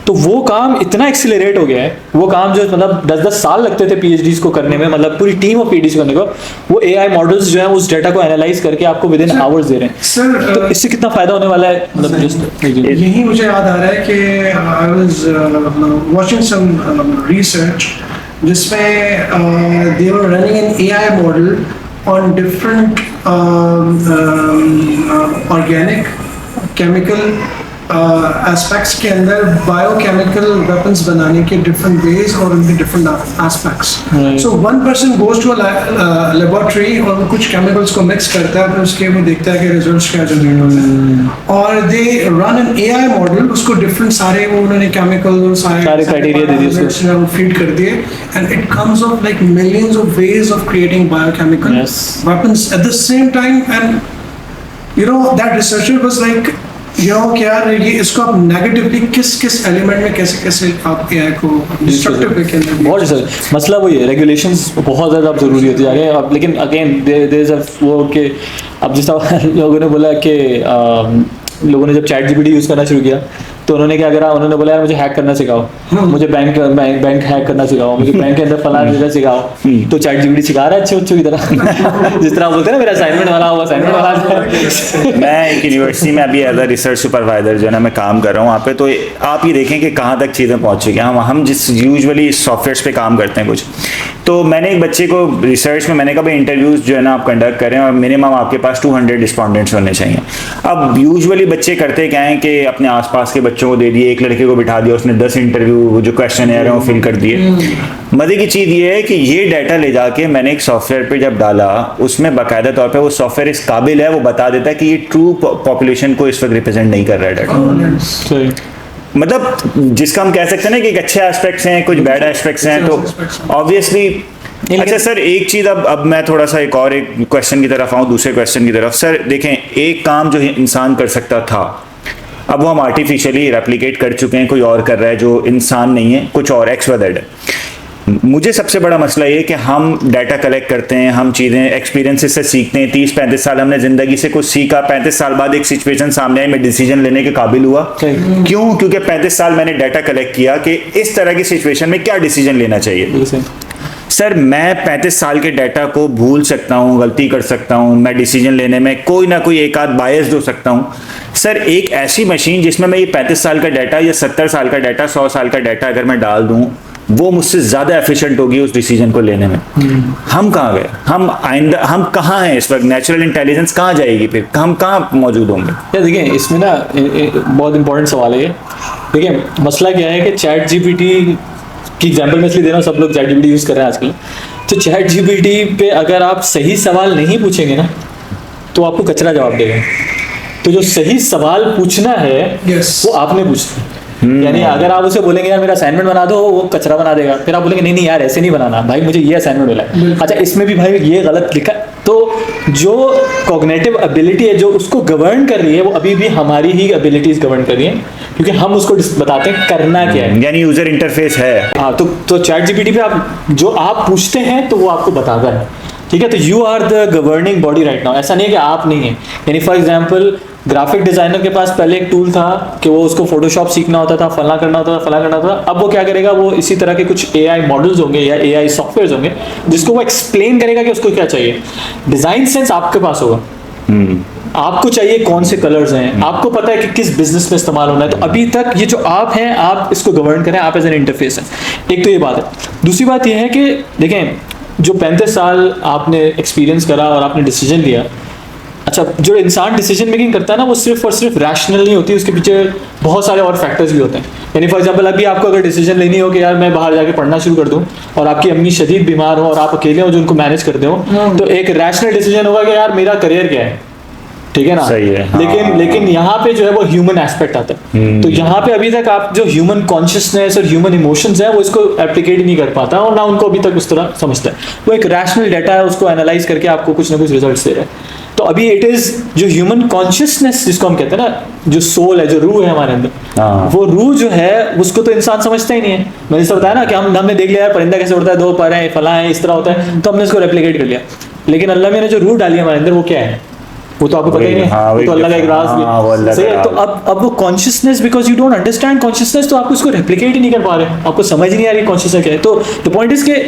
तो वो काम इतना एक्सीलरेट हो गया है, वो काम जो मतलब 10-10 साल लगते थे पीएचडीज को करने में, मतलब पूरी टीम ऑफ पीएचडीज करने को, वो एआई मॉडल्स जो है उस डाटा को एनालाइज करके आपको विद इन आवर्स दे रहे हैं। सर तो इससे कितना फायदा होने वाला है, मतलब यही मुझे याद आ रहा है कि I was watching some research जिसमें they were running an AI model on different organic chemical aspects के अंदर बायोकेमिकल वेपन्स बनाने के डिफरेंट वेज और उनके different aspects. So one person goes to laboratory और वो कुछ केमिकल्स को मिक्स करता है, फिर उसके वो देखता है कि रिजल्ट्स क्या जनरेट होते हैं, और they run an AI model, उसको डिफरेंट सारे वो उन्होंने केमिकल सारे क्राइटेरिया दे दिए उसको, फीड कर दिए, and it comes of like millions of ways of creating biochemical weapons at the same time. And you know that researcher was like, you know क्या ये इसको आप नेगेटिवली किस एलिमेंट में कैसे आप एआई को डिस्ट्रक्टिव वे के अंदर, बहुत सर मसला वही है, रेगुलेशंस बहुत ज़्यादा अब ज़रूरी होती जा रही है अब। लेकिन अगेन देयर इज वो कि अब जिस तरह लोगों ने बोला कि लोगों ने जब चैट जीपीटी यूज़ करना शुरू किया, तो उन्होंने क्या करा, उन्होंने बोला यार मुझे हैक करना सिखाओ, मुझे बैंक हैक करना सिखाओ, मुझे बैंक के अंदर फलाना चीज़ें सिखाओ। तो चैट जीपीटी सिखा रहा है अच्छे बच्चों की तरह जिस तरह बोलते हैं ना मेरा असाइनमेंट वाला हुआ, असाइनमेंट वाला। मैं एक यूनिवर्सिटी में अभी एज अ रिसर्च सुपरवाइजर जो है ना मैं काम कर रहा हूँ वहाँ पे, तो आप ये देखें कि कहाँ तक चीज़ें पहुँच चुकी हैं। हम जिस यूजुअली सॉफ्टवेयर्स पे काम करते हैं कुछ, तो मैंने एक बच्चे को रिसर्च में मैंने कहा भाई इंटरव्यूज़ जो है ना आप कंडक्ट करें और मिनिमम आपके पास 200 रिस्पॉन्डेंट्स होने चाहिए। अब यूजुअली बच्चे करते क्या हैं कि अपने आसपास के बच्चों को दे दिए, एक लड़के को बिठा दिया, उसने 10 इंटरव्यू जो क्वेश्चन है वो फिल कर दिए। मजे की चीज़ ये है कि ये डाटा ले जाके मैंने एक सॉफ्टवेयर पे जब डाला, उसमें बाकायदा तौर पे वो सॉफ्टवेयर इस काबिल है, वो बता देता है कि ये ट्रू पॉपुलेशन को इस वक्त रिप्रेजेंट नहीं कर रहा है डाटा। मतलब जिसका हम कह सकते हैं ना कि एक अच्छे एस्पेक्ट्स हैं, कुछ बैड एस्पेक्ट्स हैं, तो ऑब्वियसली। अच्छा सर, एक चीज़ अब मैं थोड़ा सा एक क्वेश्चन की तरफ आऊँ, दूसरे क्वेश्चन की तरफ। सर देखें, एक काम जो इंसान कर सकता था अब वो हम आर्टिफिशियली रेप्लिकेट कर चुके हैं, कोई और कर रहा है जो इंसान नहीं है, कुछ और XYZ है। मुझे सबसे बड़ा मसला ये कि हम डाटा कलेक्ट करते हैं, हम चीज़ें एक्सपीरियंसेस से सीखते हैं, 30-35 साल हमने ज़िंदगी से कुछ सीखा, 35 साल बाद एक सिचुएशन सामने आई, मैं डिसीजन लेने के काबिल हुआ। क्यों? क्योंकि 35 साल मैंने डाटा कलेक्ट किया कि इस तरह की सिचुएशन में क्या डिसीजन लेना चाहिए। सर मैं 35 साल के डाटा को भूल सकता हूँ, गलती कर सकता हूँ, मैं डिसीजन लेने में कोई ना कोई एक आध बायस्ड हो सकता हूँ। सर एक ऐसी मशीन जिसमें मैं ये 35 साल का डाटा या 70 साल का डाटा, 100 साल का डाटा अगर मैं डाल दूँ, वो मुझसे ज़्यादा एफिशिएंट होगी उस डिसीजन को लेने में। हम कहाँ गए? हम कहाँ हैं इस वक्त? नेचुरल इंटेलिजेंस कहाँ जाएगी? फिर हम कहाँ मौजूद होंगे? यार देखिए, इसमें ना बहुत इंपॉर्टेंट सवाल है ये। देखिए मसला क्या है कि चैट जीपीटी की एग्जांपल में इसलिए दे रहा हूँ, सब लोग चैट जीपीटी यूज़ कर रहे हैं आजकल। तो चैट जीपीटी पे अगर आप सही सवाल नहीं पूछेंगे ना, तो आपको कचरा जवाब देगा। तो जो सही सवाल पूछना है वो आपने पूछना है। यानी अगर आप उसे बोलेंगे यार मेरा असाइनमेंट बना दो, वो कचरा बना देगा। फिर आप बोलेंगे नहीं नहीं यार ऐसे नहीं बनाना, भाई मुझे ये असाइनमेंट मिला है, अच्छा इसमें भी भाई ये गलत लिखा। तो जो कॉग्निटिव एबिलिटी है जो उसको गवर्न कर रही है, वो अभी भी हमारी ही एबिलिटीज गवर्न कर रही है, क्योंकि हम उसको बताते हैं करना क्या है, यानी यूजर इंटरफेस है। हाँ, तो चैट जीपीटी पे आप जो आप पूछते हैं तो वो आपको बताता है, ठीक है। तो you are the governing body right now. ऐसा नहीं है कि आप नहीं है। यानी फॉर एग्जांपल ग्राफिक डिजाइनर के पास पहले एक टूल था कि वो उसको फोटोशॉप सीखना होता था, फला करना होता था, फला करना होता था। अब वो क्या करेगा, वो इसी तरह के कुछ एआई मॉडल्स होंगे या एआई सॉफ्टवेयर होंगे जिसको वो एक्सप्लेन करेगा कि उसको क्या चाहिए। डिजाइन सेंस आपके पास होगा, आपको चाहिए कौन से कलर्स हैं, आपको पता है कि किस बिजनेस में इस्तेमाल होना है। तो अभी तक ये जो आप हैं, आप इसको गवर्न करें, आप एज एन इंटरफेस है। एक तो ये बात है। दूसरी बात ये है कि देखें, जो 35 साल आपने एक्सपीरियंस करा और आपने डिसीजन लिया, अच्छा जो इंसान डिसीजन मेकिंग करता है ना, वो सिर्फ और सिर्फ रैशनल नहीं होती, उसके पीछे बहुत सारे और फैक्टर्स भी होते हैं। यानी फॉर एग्जांपल अभी आपको अगर डिसीजन लेनी हो कि यार मैं बाहर जाके पढ़ना शुरू कर दूं, और आपकी अम्मी शदीद बीमार हो और आप अकेले हो जो उनको मैनेज करते हो, तो एक रैशनल डिसीजन होगा कि यार मेरा करियर क्या है, ठीक है ना। सही है, हाँ। लेकिन यहाँ पे जो है वो ह्यूमन एस्पेक्ट आता है। तो यहाँ पे अभी तक आप जो ह्यूमन कॉन्शियसनेस और ह्यूमन इमोशंस है वो इसको एप्लीकेट ही नहीं कर पाता, और ना उनको अभी तक उस तरह समझता है। वो एक रैशनल डाटा है, उसको एनालाइज करके आपको कुछ ना कुछ रिजल्ट्स दे रहा है। तो अभी इट इज जो ह्यूमन कॉन्शियसनेस जिसको हम कहते हैं ना, जो सोल है, जो रूह है हमारे अंदर, वो रूह जो है उसको तो इंसान समझता ही नहीं है। मैंने जैसे बताया ना कि हमने देख लिया यार परिंदा कैसे उड़ता है, दो पर है, फला है, इस तरह होता है, तो हमने इसको रेप्लिकेट कर लिया। लेकिन अल्लाह ने जो रूह डाली हमारे अंदर वो क्या है, वो तो आपको पता ही नहीं। वो तो अल्लाह का एक राज भी है। सही है। तो अब वो consciousness, because you don't understand consciousness, तो आप उसको रेप्लिकेट ही नहीं कर पा रहे, आपको समझ ही नहीं आ रही कॉन्शियसनेस क्या है। तो द पॉइंट इज के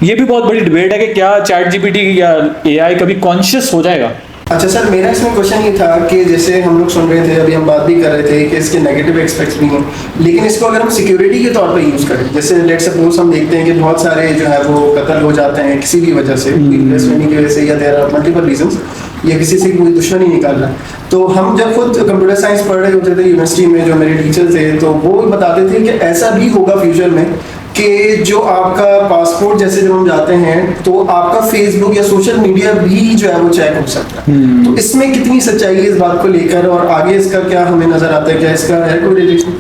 ये भी बहुत बड़ी डिबेट है कि क्या चैट जीपीटी या एआई कभी कॉन्शियस हो जाएगा। अच्छा सर, मेरा इसमें क्वेश्चन ये था कि जैसे हम लोग सुन रहे थे, अभी हम बात भी कर रहे थे कि इसके नेगेटिव एस्पेक्ट्स भी हैं, लेकिन इसको अगर हम सिक्योरिटी के तौर पर यूज़ करें, जैसे लेट्स सपोज हम देखते हैं कि बहुत सारे जो है वो कत्ल हो जाते हैं किसी भी वजह से, दुश्मनी की वजह से, या देयर आर मल्टीपल रीजंस, या किसी से कोई दुश्मनी निकाल रहा है। तो हम जब खुद कंप्यूटर साइंस पढ़ रहे होते थे यूनिवर्सिटी में, जो मेरे टीचर थे, तो वो बताते थे कि ऐसा भी होगा फ्यूचर में कि जो आपका पासपोर्ट जैसे जब हम जाते हैं तो आपका फेसबुक या सोशल मीडिया भी जो है वो चेक हो सकता है। तो इसमें कितनी सच्चाई है इस बात को लेकर, और आगे इसका क्या हमें नजर आता है, क्या इसका है कोई रिलेशन?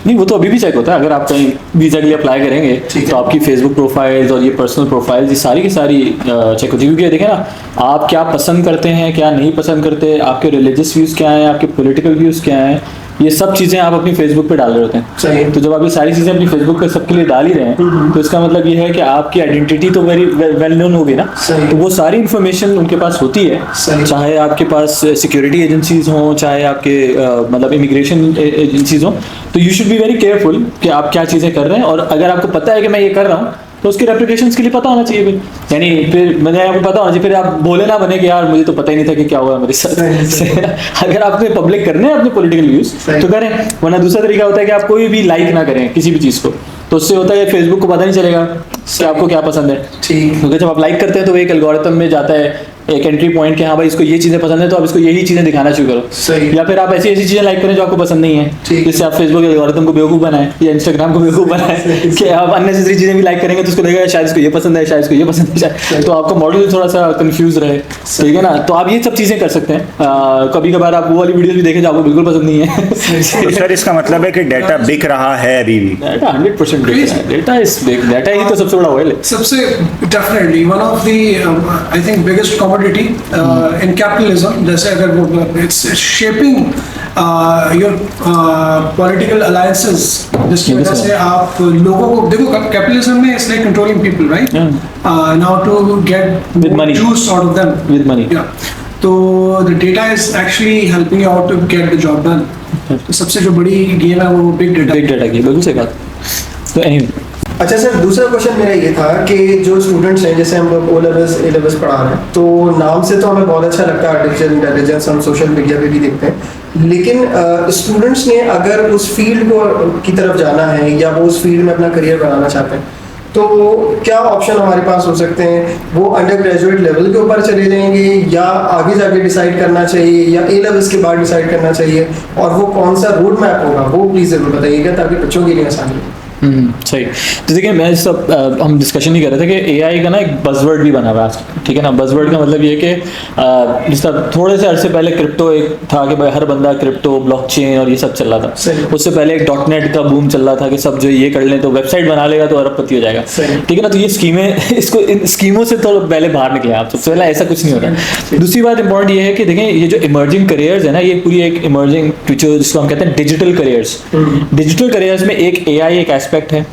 नहीं, वो तो अभी भी चेक होता है। अगर आप कहीं वीज़ा के लिए अप्लाई करेंगे तो आपकी फेसबुक प्रोफाइल्स और ये पर्सनल प्रोफाइल्स, ये सारी की सारी चेक होती है। क्योंकि देखें ना, आप क्या पसंद करते हैं, क्या नहीं पसंद करते, आपके रिलीजियस व्यूज़ क्या हैं, आपके पॉलिटिकल व्यूज़ क्या हैं, ये सब चीज़ें आप अपनी फेसबुक पे डाल रहे होते हैं। तो जब आप ये सारी चीज़ें अपनी फेसबुक पे सबके लिए डाल ही रहे हैं, तो इसका मतलब ये है कि आपकी आइडेंटिटी तो वेरी वेल नोन होगी ना। तो वो सारी इन्फॉर्मेशन उनके पास होती है, चाहे आपके पास सिक्योरिटी एजेंसीज हों, चाहे आपके मतलब इमिग्रेशन एजेंसीज हों। तो you should be very careful कि आप क्या चीज़ें कर रहे हैं, और अगर आपको पता है कि मैं ये कर रहा हूँ तो उसके रेप्लिकेशंस के लिए पता होना चाहिए फिर। यानी फिर मैंने आपको पता होना चाहिए, फिर आप बोले ना बने कि यार मुझे तो पता ही नहीं था कि क्या हुआ मेरे साथ। अगर आपने पब्लिक करने हैं अपने पॉलिटिकल व्यूज तो करें, वरना दूसरा तरीका होता है कि आप कोई भी लाइक ना करें किसी भी चीज़ को, तो उससे होता है फेसबुक को पता नहीं चलेगा कि आपको क्या पसंद है। क्योंकि जब आप लाइक करते हैं तो वो एक एल्गोरिथम में जाता है, एक एंट्री पॉइंट कि हाँ भाई इसको ये चीज़ें पसंद है तो आप इसको यही चीज़ें दिखाना शुरू करो। या फिर आप ऐसी चीज़ें लाइक करें जो आपको पसंद नहीं है, जिससे आप फेसबुक एल्गोरिथम को बेवकूफ़ बनाएं या इंस्टाग्राम को बेवकूफ़ बनाएं कि आप अननेसेसरी चीज़ें भी लाइक करेंगे तो उसको लगेगा शायद इसको ये पसंद है, शायद इसको ये पसंद है, तो आपका मॉडल थोड़ा सा कंफ्यूज रहे। ठीक है ना, तो आप ये सब चीज़ें कर सकते हैं। कभी कभार आप वो वाली वीडियो भी देखें जो आपको बिल्कुल पसंद नहीं है। तो सर इसका मतलब है कि डाटा बिक रहा है अभी भी? डाटा 100% बिक रहा है। डाटा इज बिग, डाटा ही तो सबसे बड़ा ऑयल है। सबसे definitely one of the I think biggest commodity in capitalism, जैसे अगर वो it's shaping your political alliances, जिसकी वजह से आप लोगों को देखो, capitalism में it's like controlling people, right? Now to get with money, juice out of them with money. Yeah. तो the data is actually helping you out to get the job done. तो सबसे जो बड़ी गेम है वो big data की, बिल्कुल सही बात। तो anyway, अच्छा सर, दूसरा क्वेश्चन मेरा ये था कि जो स्टूडेंट्स हैं, जैसे हम लोग ओ लेवल्स पढ़ा रहे हैं, तो नाम से तो हमें बहुत अच्छा लगता है आर्टिफिशियल इंटेलिजेंस, हम सोशल मीडिया पे भी देखते हैं, लेकिन स्टूडेंट्स ने अगर उस फील्ड की तरफ जाना है या वो उस फील्ड में अपना करियर बनाना चाहते हैं, तो क्या ऑप्शन हमारे पास हो सकते हैं? वो अंडर ग्रेजुएट लेवल के ऊपर चले जाएंगे या आगे जाके डिसाइड करना चाहिए, या ए लेवल्स के बाद डिसाइड करना चाहिए, और वो कौन सा रोड मैप होगा वो प्लीज़ ज़रूर बताइएगा ताकि बच्चों के लिए आसानी हो। सही। तो देखिए, मैं सब हम डिस्कशन नहीं कर रहे थे कि एआई का ना एक बज़वर्ड भी बना हुआ है। ठीक है ना, बज़वर्ड का मतलब ये कि जिस तरह थोड़े से अरसे पहले क्रिप्टो एक था कि भाई हर बंदा क्रिप्टो, ब्लॉकचेन और ये सब चल रहा था। उससे पहले एक .NET का बूम चल रहा था कि सब जो ये कर लें तो वेबसाइट बना लेगा तो अरबपति हो जाएगा। ठीक है ना, तो ये स्कीमें, इसको इन स्कीमों से तो पहले बाहर निकले आप। सबसे पहले ऐसा कुछ नहीं होता। दूसरी बात इंपॉर्टेंट ये है कि देखें, ये जो इमर्जिंग करियर्स है ना, ये पूरी एक इमर्जिंग जिसको हम कहते हैं डिजिटल करियर्स। डिजिटल करियर्स में एक एआई एक एस्पेक्ट है,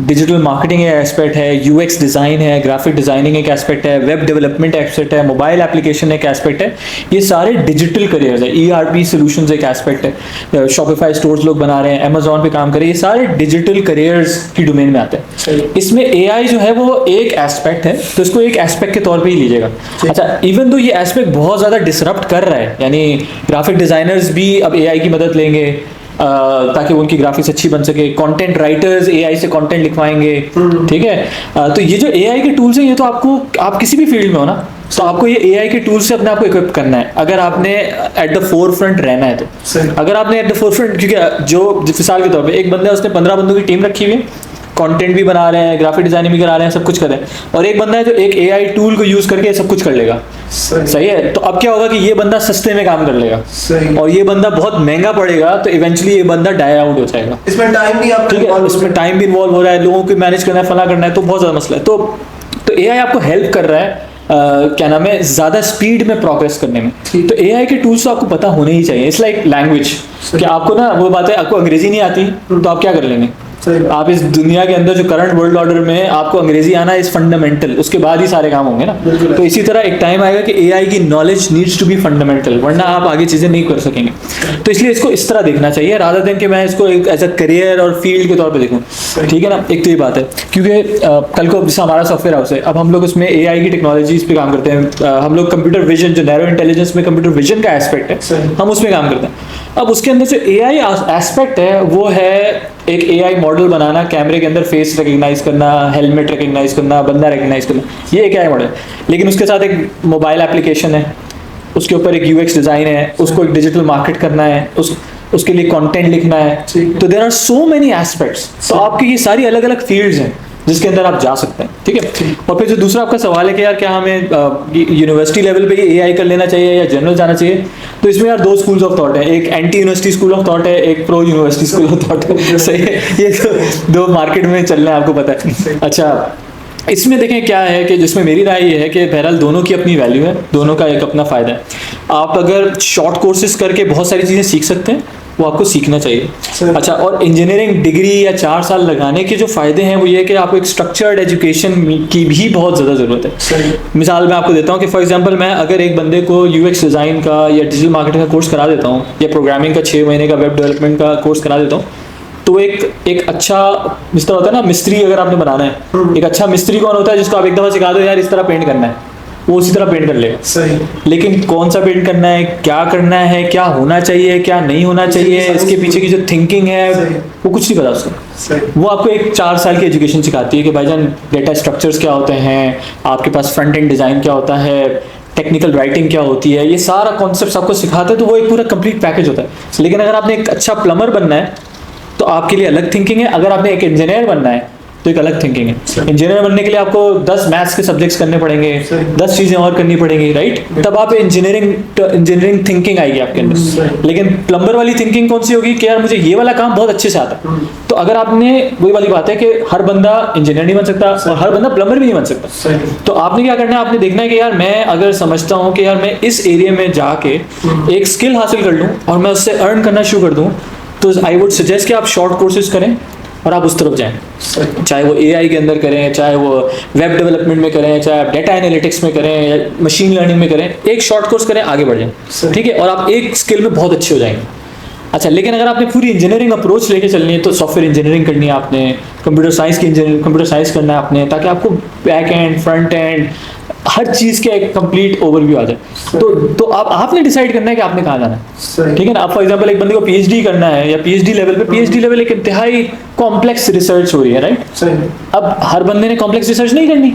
डिजिटल मार्केटिंग एक एस्पेक्ट है, यूएक्स डिज़ाइन है, ग्राफिक डिज़ाइनिंग एक एस्पेक्ट है, वेब डेवलपमेंट एस्पेक्ट है, मोबाइल एप्लीकेशन एक एस्पेक्ट है। ये सारे डिजिटल करियर्स है। ERP सॉल्यूशंस एक एस्पेक्ट है, शॉपिफाई स्टोर्स लोग बना रहे हैं, अमेजोन पे काम कर रहे हैं, ये सारे डिजिटल करियर्स की डोमेन में आते हैं। इसमें एआई जो है वो एक एस्पेक्ट है, तो इसको एक एस्पेक्ट के तौर पे ही लीजिएगा। अच्छा, इवन तो ये एस्पेक्ट बहुत ज़्यादा डिसरप्ट कर रहा है, यानी ग्राफिक डिज़ाइनर्स भी अब एआई की मदद लेंगे ताकि उनकी ग्राफिक्स अच्छी बन सके। कंटेंट राइटर्स एआई से कंटेंट लिखवाएंगे। ठीक है, तो ये जो एआई के टूल्स हैं, ये तो आपको, आप किसी भी फील्ड में हो ना, तो आपको ये एआई के टूल्स से अपने आप को इक्विप करना है अगर आपने एट द फोर फ्रंट रहना है। तो अगर आपने एट द फोर फ्रंट, क्योंकि जो मिसाल के तौर पे एक बंदा है, उसने 15 बंदों की टीम रखी हुई है, कंटेंट भी बना रहे हैं, ग्राफिक डिजाइनिंग भी करा रहे हैं, सब कुछ कर रहे हैं, और एक बंदा है जो एक एआई टूल को यूज करके सब कुछ कर लेगा। सही है, तो अब क्या होगा कि ये बंदा सस्ते में काम कर लेगा और ये बंदा बहुत महंगा पड़ेगा, तो इवेंचुअली ये बंदा डाई आउट हो जाएगा। इसमें टाइम भी आप, ठीक है, इसमें टाइम भी इन्वॉल्व हो रहा है, लोगों को मैनेज करना है, फला करना है, तो बहुत ज्यादा मसला है। तो एआई आपको हेल्प कर रहा है क्या नाम है, ज़्यादा स्पीड में प्रोग्रेस करने में। तो एआई के टूल्स तो आपको पता होने ही चाहिए। इट्स लाइक लैंग्वेज, कि आपको ना वो बात है, आपको अंग्रेजी नहीं आती तो आप क्या कर लेंगे? आप इस दुनिया के अंदर जो करंट वर्ल्ड ऑर्डर में है, आपको अंग्रेजी आना इज फंडामेंटल, उसके बाद ही सारे काम होंगे ना। तो इसी तरह एक टाइम आएगा कि एआई की knowledge needs to be fundamental, वरना आप आगे चीज़ें नहीं कर सकेंगे। तो इसलिए इसको इस तरह देखना चाहिए, रादर देन कि मैं इसको एक एज अ करियर और फील्ड के तौर पे देखूं। ठीक है ना, एक तो ये बात है, क्योंकि कल को जैसे हमारा सॉफ्टवेयर हाउस है, अब हम लोग उसमें एआई की टेक्नोलॉजीज पे काम करते हैं। हम लोग कंप्यूटर विजन, जो नैरो इंटेलिजेंस में कंप्यूटर विजन का एस्पेक्ट है, हम उसमें काम करते हैं। अब उसके अंदर जो एआई एस्पेक्ट है वो है एक एआई मॉडल बनाना, कैमरे के अंदर फेस रिकग्नाइज करना, हेलमेट रिकग्नाइज करना, बंदा रिकग्नाइज करना, ये एक एआई मॉडल है। लेकिन उसके साथ एक मोबाइल एप्लीकेशन है, उसके ऊपर एक यूएक्स डिज़ाइन है, उसको एक डिजिटल मार्केट करना है, उसके लिए कंटेंट लिखना है। तो there are so many aspects. तो आपकी ये सारी अलग अलग फील्ड्स हैं जिसके अंदर आप जा सकते हैं। ठीक है। और फिर जो दूसरा आपका सवाल है कि यार क्या हमें यूनिवर्सिटी लेवल पे ही एआई कर लेना चाहिए या जनरल जाना चाहिए, तो इसमें यार दो स्कूल्स ऑफ थॉट है, एक anti university school of thought है, एक pro university school of thought है। सही है, ये दो मार्केट में चल रहे हैं, आपको पता है। अच्छा, इसमें देखें क्या है कि जिसमें मेरी राय ये है कि बहरहाल दोनों की अपनी वैल्यू है, दोनों का एक अपना फ़ायदा है। आप अगर शॉर्ट कोर्सेज करके बहुत सारी चीज़ें सीख सकते हैं, वो आपको सीखना चाहिए। अच्छा, और इंजीनियरिंग डिग्री या 4 साल लगाने के जो फ़ायदे हैं वो ये है कि आपको एक स्ट्रक्चर्ड एजुकेशन की भी बहुत ज़्यादा ज़रूरत है। मिसाल मैं आपको देता हूँ कि फॉर एग्जांपल मैं अगर एक बंदे को यूएक्स डिज़ाइन का या डिजिटल मार्केटिंग का कोर्स करा देता हूँ, या प्रोग्रामिंग का 6 महीने का वेब डेवलपमेंट का कोर्स करा देता हूँ, तो एक अच्छा जिस तरह होता है ना, मिस्त्री अगर आपने बनाना है, एक अच्छा मिस्त्री कौन होता है? जिसको आप एक दफ़ा सिखा दो यार इस तरह पेंट करना है, वो उसी तरह पेंट कर लेगा। सही। लेकिन कौन सा पेंट करना है, क्या करना है, क्या होना चाहिए, क्या नहीं होना चाहिए, इसके पीछे की जो थिंकिंग है वो कुछ नहीं पता उसको। वो आपको एक 4 साल की एजुकेशन सिखाती है कि भाईजान डेटा स्ट्रक्चर्स क्या होते हैं, आपके पास फ्रंट एंड डिज़ाइन क्या होता है, टेक्निकल राइटिंग क्या होती है, ये सारा कॉन्सेप्ट आपको सिखाते हैं। तो वो एक पूरा कंप्लीट पैकेज होता है। लेकिन अगर आपने एक अच्छा प्लम्बर बनना है तो आपके लिए अलग थिंकिंग है, अगर आपने एक इंजीनियर बनना है तो एक अलग थिंकिंग है। इंजीनियर बनने के लिए आपको 10 मैथ्स के सब्जेक्ट्स करने पड़ेंगे, 10 चीजें और करनी पड़ेंगी, राइट? तब आप इंजीनियरिंग थिंकिंग आएगी आपके अंदर। लेकिन प्लम्बर वाली थिंकिंग कौन सी होगी कि यार मुझे ये वाला काम बहुत अच्छे से आता है। तो अगर आपने, वही वाली बात है कि हर बंदा इंजीनियर नहीं बन सकता और हर बंदा प्लम्बर भी नहीं बन सकता। तो आपने क्या करना है, आपने देखना है कि यार मैं अगर समझता हूँ कि यार मैं इस एरिया में जाके एक स्किल हासिल कर लूँ और मैं उससे अर्न करना शुरू कर दूँ, तो आई वुड सजेस्ट कि आप शॉर्ट कोर्सेज करें और आप उस तरफ जाएं। चाहे वो एआई के अंदर करें, चाहे वो वेब डेवलपमेंट में करें, चाहे आप डेटा एनालिटिक्स में करें या मशीन लर्निंग में करें, एक शॉर्ट कोर्स करें, आगे बढ़ जाएं। ठीक है, और आप एक स्किल में बहुत अच्छे हो जाएंगे। अच्छा, लेकिन अगर आपने पूरी इंजीनियरिंग अप्रोच लेके चलनी है तो सॉफ्टवेयर इंजीनियरिंग करनी है आपने, कंप्यूटर साइंस करना है आपने, ताकि आपको बैक एंड, फ्रंट एंड, हर चीज़ के एक कंप्लीट ओवरव्यू आ जाए। तो आपने डिसाइड करना है कि आपने कहाँ जाना है। ठीक है ना। आप फॉर एग्जांपल एक बंदे को पीएचडी करना है या पीएचडी लेवल एक इंतहाई कॉम्प्लेक्स रिसर्च हो रही है, राइट? अब हर बंदे ने कॉम्प्लेक्स रिसर्च नहीं करनी,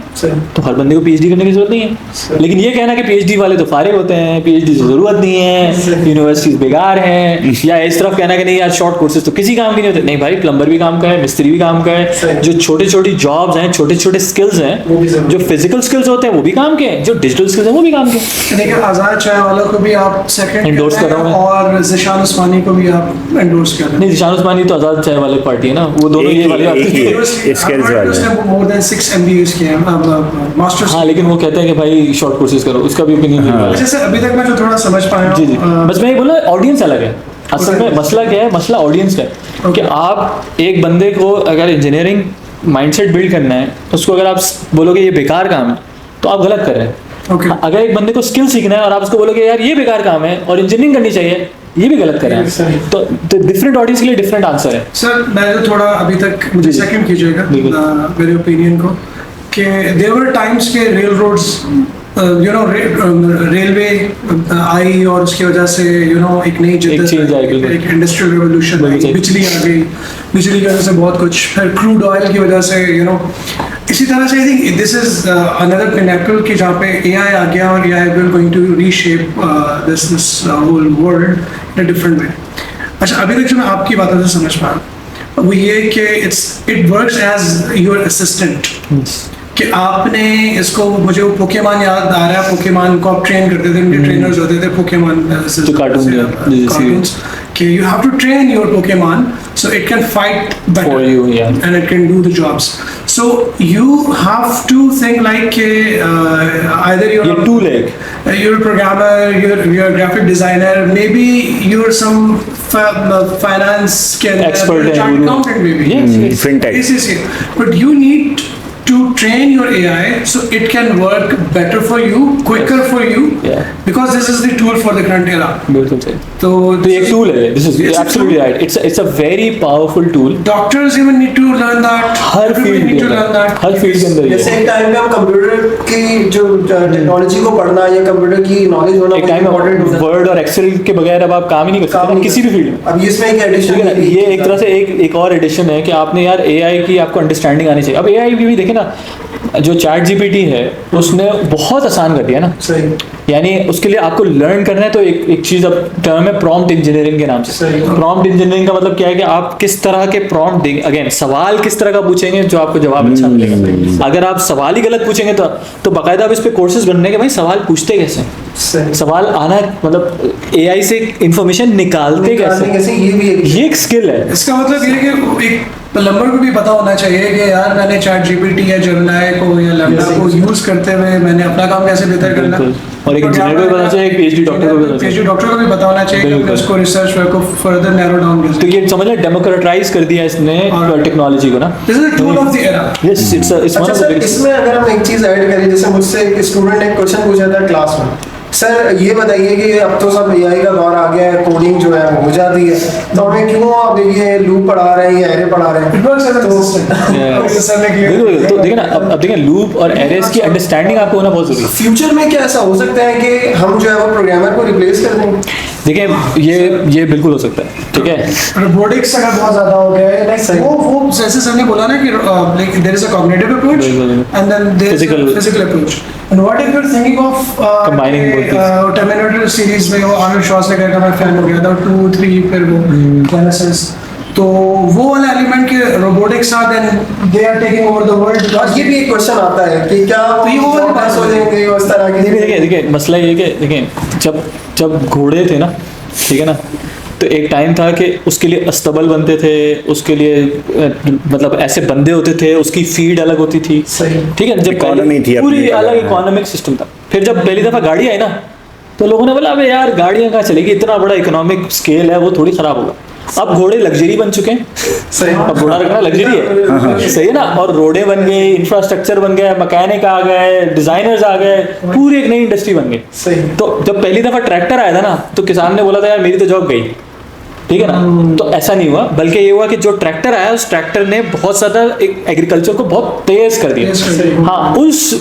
तो हर बंदे को पीएचडी करने की जरूरत नहीं है। लेकिन ये कहना कि पीएचडी वाले तो फारिग होते हैं, पीएचडी की जरूरत नहीं है, यूनिवर्सिटीज बेकार हैं, या इस तरफ कहना कि नहीं यार शॉर्ट कोर्सेज तो किसी काम के नहीं होते। नहीं भाई, प्लम्बर भी काम का है, मिस्त्री भी काम का है, जो छोटी छोटी जॉब्स हैं, छोटे छोटे स्किल्स हैं, जो फिजिकल स्किल्स होते हैं वो भी काम के हैं, जो डिजिटल स्किल्स हैं वो भी काम के हैं। देखिए, आजाद चाय वाला को भी आप सेकंड एंडोर्स कर रहा हूं और ज़िशान उस्मानी को भी आप एंडोर्स कर रहे हैं। नहीं, ज़िशान उस्मानी तो आजाद चाय वाले पार्टी है ना, वो दोनों ये वाले स्किल्स वाले उसने मोर देन 6 MBAs किए हैं, मास्टर्स। हाँ, लेकिन वो कहते हैं कि भाई शॉर्ट कोर्सेज करो, उसका भी ओपिनियन। जैसे अभी तक मैं जो थोड़ा समझ पाया हूं, जी जी, बस मैं ये बोला ऑडियंस अलग है। असल में मसला क्या है, मसला ऑडियंस का है कि आप एक बंदे को अगर इंजीनियरिंग माइंडसेट बिल्ड करना है, उसको अगर आप बोलोगे ये बेकार काम है तो आप गलत कर रहे हैं। अगर एक बंदे को स्किल सीखना है और आप उसको बोलोगे यार ये बेकार काम है और इंजीनियरिंग करनी चाहिए, ये भी गलत कर रहे हैं। तो डिफरेंट ऑडियंस के लिए डिफरेंट आंसर है। सर, मैं जो थोड़ा अभी तक मुझे सेकंड कीजिएगा मेरे ओपिनियन को, कि देयर वर टाइम्स के रेल रोड्स रेलवे आई और उसकी वजह से एक नई जिद्दत, एक इंडस्ट्रियल रेवोल्यूशन आई, बिजली आ गई, बिजली की वजह से बहुत कुछ, फिर क्रूड ऑयल की वजह से इसी तरह से I think this is another pinnacle कि जहाँ पे एआई आ गया और AI will going to reshape this whole world in a different way. अच्छा, अभी तक जो मैं आपकी बातों से समझ पाया वो ये कि it works as your assistant, कि आपने इसको, मुझे वो पोकेमॉन याद आ रहा है, पोकेमॉन को आप ट्रेन करते थे, उनके ट्रेनर्स होते थे पोकेमॉन कार्टून्स, कि you have to train your Pokemon so it can fight better for you, yeah, and it can do the jobs. So you have to think like either ये you're tool है you're a programmer, you're a graphic designer, maybe you're some finance Expert है, chartered guru. accountant maybe. Yes, yes. fintech. Yes. But you need to train your AI so it can work better for you, quicker for you, Yeah. because this is the tool for the current era. बिल्कुल सही तो तो ये एक tool है this is It's a absolutely tool. Right it's a very powerful tool doctors even need to learn that. Her Everybody field need के to learn अंदर that. Her field के अंदर ये जैसे है। एक टाइम पे हम कंप्यूटर की जो टेक्नोलॉजी को पढ़ना या कंप्यूटर की नॉलेज होना एक टाइम इम्पोर्टेंट होता है। वर्ड और एक्सेल के बगैर अब आप काम ही नहीं कर काम सकते नहीं किसी भी कर फील्ड में सकते। अब इसमें एक ठीक एडिशन है ना ये एक तरह से एक और एडिशन है कि आपने यार एआई की आपको अंडरस्टैंडिंग आनी चाहिए अब एआई भी देखे ना जो चैट जीपीटी है उसने बहुत आसान कर दिया ना सही यानी उसके लिए आपको लर्न करना है तो एक चीज अब टर्म है प्रॉम्प्ट इंजीनियरिंग के नाम से सही। प्रॉम्प्ट इंजीनियरिंग का मतलब क्या है कि आप किस तरह के प्रॉम्प्ट देंगे अगेन सवाल किस तरह का पूछेंगे जो आपको जवाब अच्छा मिलेगा अगर आप सवाल ही गलत पूछेंगे तो बाकायदा आप इस पे कोर्सेज बनने के भाई सवाल पूछते कैसे सही सवाल आना मतलब एआई से इंफॉर्मेशन निकालते निकालने कैसे कैसे ये भी एक ये एक स्किल है इसका मतलब ये है कि एक प्लम्बर को भी पता होना चाहिए कि यार मैंने चैट जीपीटी या जेमिनाई को या लैम्डा को यूज करते हुए मैंने अपना काम कैसे बेहतर करना है। बिल्कुल। और एक इंजीनियर को भी पता चाहिए एक पीएचडी डॉक्टर को भी पता चाहिए पीएचडी डॉक्टर को भी पता होना चाहिए कि बिल्कुल। अपने उसको रिसर्च वर्क को फर्दर नैरो डाउन कर तो ये समझ लें डेमोक्रेटाइज कर दिया इसने टेक्नोलॉजी को ना this is the tool of the era. Yes it's one अच्छा ऑफ द सर बिगेस्ट इसमें अगर हम एक चीज ऐड करें जैसे मुझसे एक स्टूडेंट ने क्वेश्चन पूछा था क्लास में सर ये बताइए कि अब तो सब एआई का दौर आ गया है कोडिंग जो है वो हो जाती है तो हमें क्यों अब ये लूप पढ़ा रहे हैं या एरे पढ़ा रहे हैं इट वर्क्स एज तो- सर ने बिल्कुल क्लियर तो देखिए ना अब देखिए लूप और एरेस की अंडरस्टैंडिंग आपको होना बहुत जरूरी है फ्यूचर में क्या ऐसा हो सकता है कि हम जो है वो प्रोग्रामर को रिप्लेस कर देंगे देखिए ये बिल्कुल हो सकता है ठीक है रोबोटिक्स अगर बहुत ज्यादा हो गया है सही। लाइक वो जैसे सर ने बोला ना कि like there is a cognitive approach बिल्कुल, बिल्कुल। And then there is Physical- physical approach and what if you are thinking of Combining both these. Terminator series में वो आर्नल्ड श्वार्ज़नेगर का मैं फैन हो गया था 2 3 फिर वो जेनेसिस तो वो वाला एलिमेंट के रोबोटिक्स साथ and they are taking over the world और ये भी एक क्वेश्चन आता है कि क्या तो ये वो वाली बात हो जाएंगे उस तरह की देखिए मसला ये कि देखिए जब घोड़े थे ना ठीक है ना तो एक टाइम था कि उसके लिए अस्तबल बनते थे उसके लिए मतलब ऐसे बंदे होते थे उसकी फीड अलग होती थी सही। ठीक है जब Economy थी अपनी पूरी जगह, अलग हाँ। इकोनॉमिक सिस्टम था फिर जब पहली दफा गाड़ी आई ना तो लोगों ने बोला अबे यार गाड़ियां कहाँ चलेगी इतना बड़ा इकोनॉमिक स्केल है वो थोड़ी खराब होगा अब घोड़े लग्जरी बन चुके हैं सही अब घोड़ा रखना लग्जरी है सही है ना और रोडें बन गई इंफ्रास्ट्रक्चर बन गया मैकेनिक आ गए डिजाइनर्स आ गए पूरी एक नई इंडस्ट्री बन गई सही तो जब पहली दफा ट्रैक्टर आया था ना तो किसान ने बोला था यार मेरी तो जॉब गई ठीक है ना तो ऐसा नहीं हुआ बल्कि ये हुआ कि जो ट्रैक्टर आया उस ट्रैक्टर ने बहुत ज्यादा एक एग्रीकल्चर को बहुत तेज कर दिया तेज कर दिया। हाँ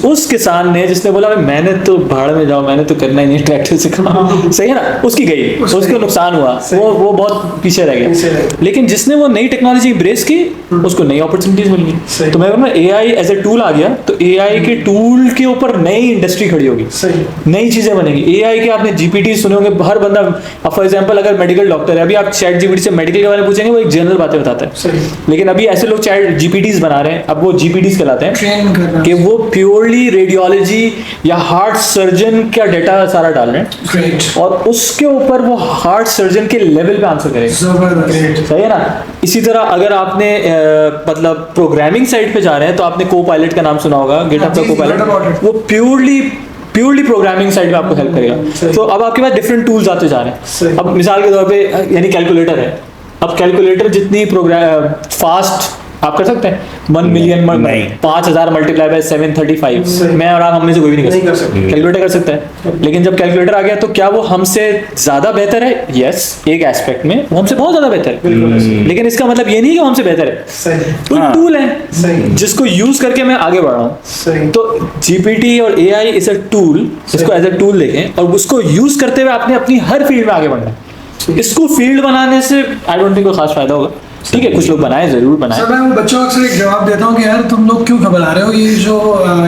उस किसान ने जिसने बोला भाई मैंने तो भाड़ में जाओ मैंने तो करना ही नहीं ट्रैक्टर से काम सही है ना उसकी गई उसको नुकसान हुआ वो बहुत पीछे रह पीछे रह गया लेकिन जिसने वो नई टेक्नोलॉजी एम्ब्रेस की उसको नई अपॉर्चुनिटीज मिल गई सही। तो मैं कहूँ एआई एज ए टूल आ गया तो एआई के टूल के ऊपर नई इंडस्ट्री खड़ी होगी सही नई चीजें बनेंगी एआई के आपने जीपीटी सुने होंगे हर बंदा फॉर एग्जांपल अगर मेडिकल डॉक्टर है अभी आप चैट जीपीटी से मेडिकल के बारे में पूछेंगे वो एक जनरल बातें बताता है सही लेकिन अभी ऐसे लोग चैट जीपीटीज बना रहे हैं अब वो जीपीटीज कहलाते हैं ट्रेन करना कि वो प्योरली रेडियोलॉजी या हार्ट सर्जन का डेटा सारा डाल रहे हैं ग्रेट और उसके ऊपर वो हार्ट सर्जन के लेवल पे आंसर करेगा जबरदस्त सही है ना इसी तरह अगर आपने मतलब प्रोग्रामिंग साइड पे जा रहे हैं तो आपने को पायलट का नाम सुना होगा गिटहब का जी, को heard about पायलट it. वो प्योरली प्रोग्रामिंग साइड में आपको हेल्प करेगा तो अब आपके पास डिफरेंट टूल्स आते जा रहे सही। हैं अब मिसाल के तौर पे यानी कैलकुलेटर है अब कैलकुलेटर जितनी प्रोग्राम फास्ट आप कर सकते हैं 1 मिलियन नहीं। 5000 मल्टीप्लाई बाय 735 सही। मैं और आप हम में से कोई भी नहीं नहीं कर कर सकता सकते। कैलकुलेटर कर सकता है लेकिन जब कैलकुलेटर आ गया तो क्या वो हमसे ज्यादा बेहतर है यस एक एस्पेक्ट में वो हमसे बहुत ज्यादा बेहतर है लेकिन इसका मतलब ये नहीं कि वो हमसे बेहतर है सही वो हाँ। टूल है सही। जिसको यूज करके मैं आगे बढ़ रहा हूँ सही तो जीपीटी और एआई इज अ टूल इसको एज अ टूल देखें और उसको यूज करते हुए आपने अपनी हर फील्ड में आगे बढ़ना है इसको फील्ड बनाने से आई डोंट थिंक कोई खास फायदा होगा ठीक है कुछ लोग बनाए जरूर बनाए सर मैं उन बच्चों को अक्सर एक जवाब देता हूँ कि यार तुम लोग क्यों घबरा रहे हो ये जो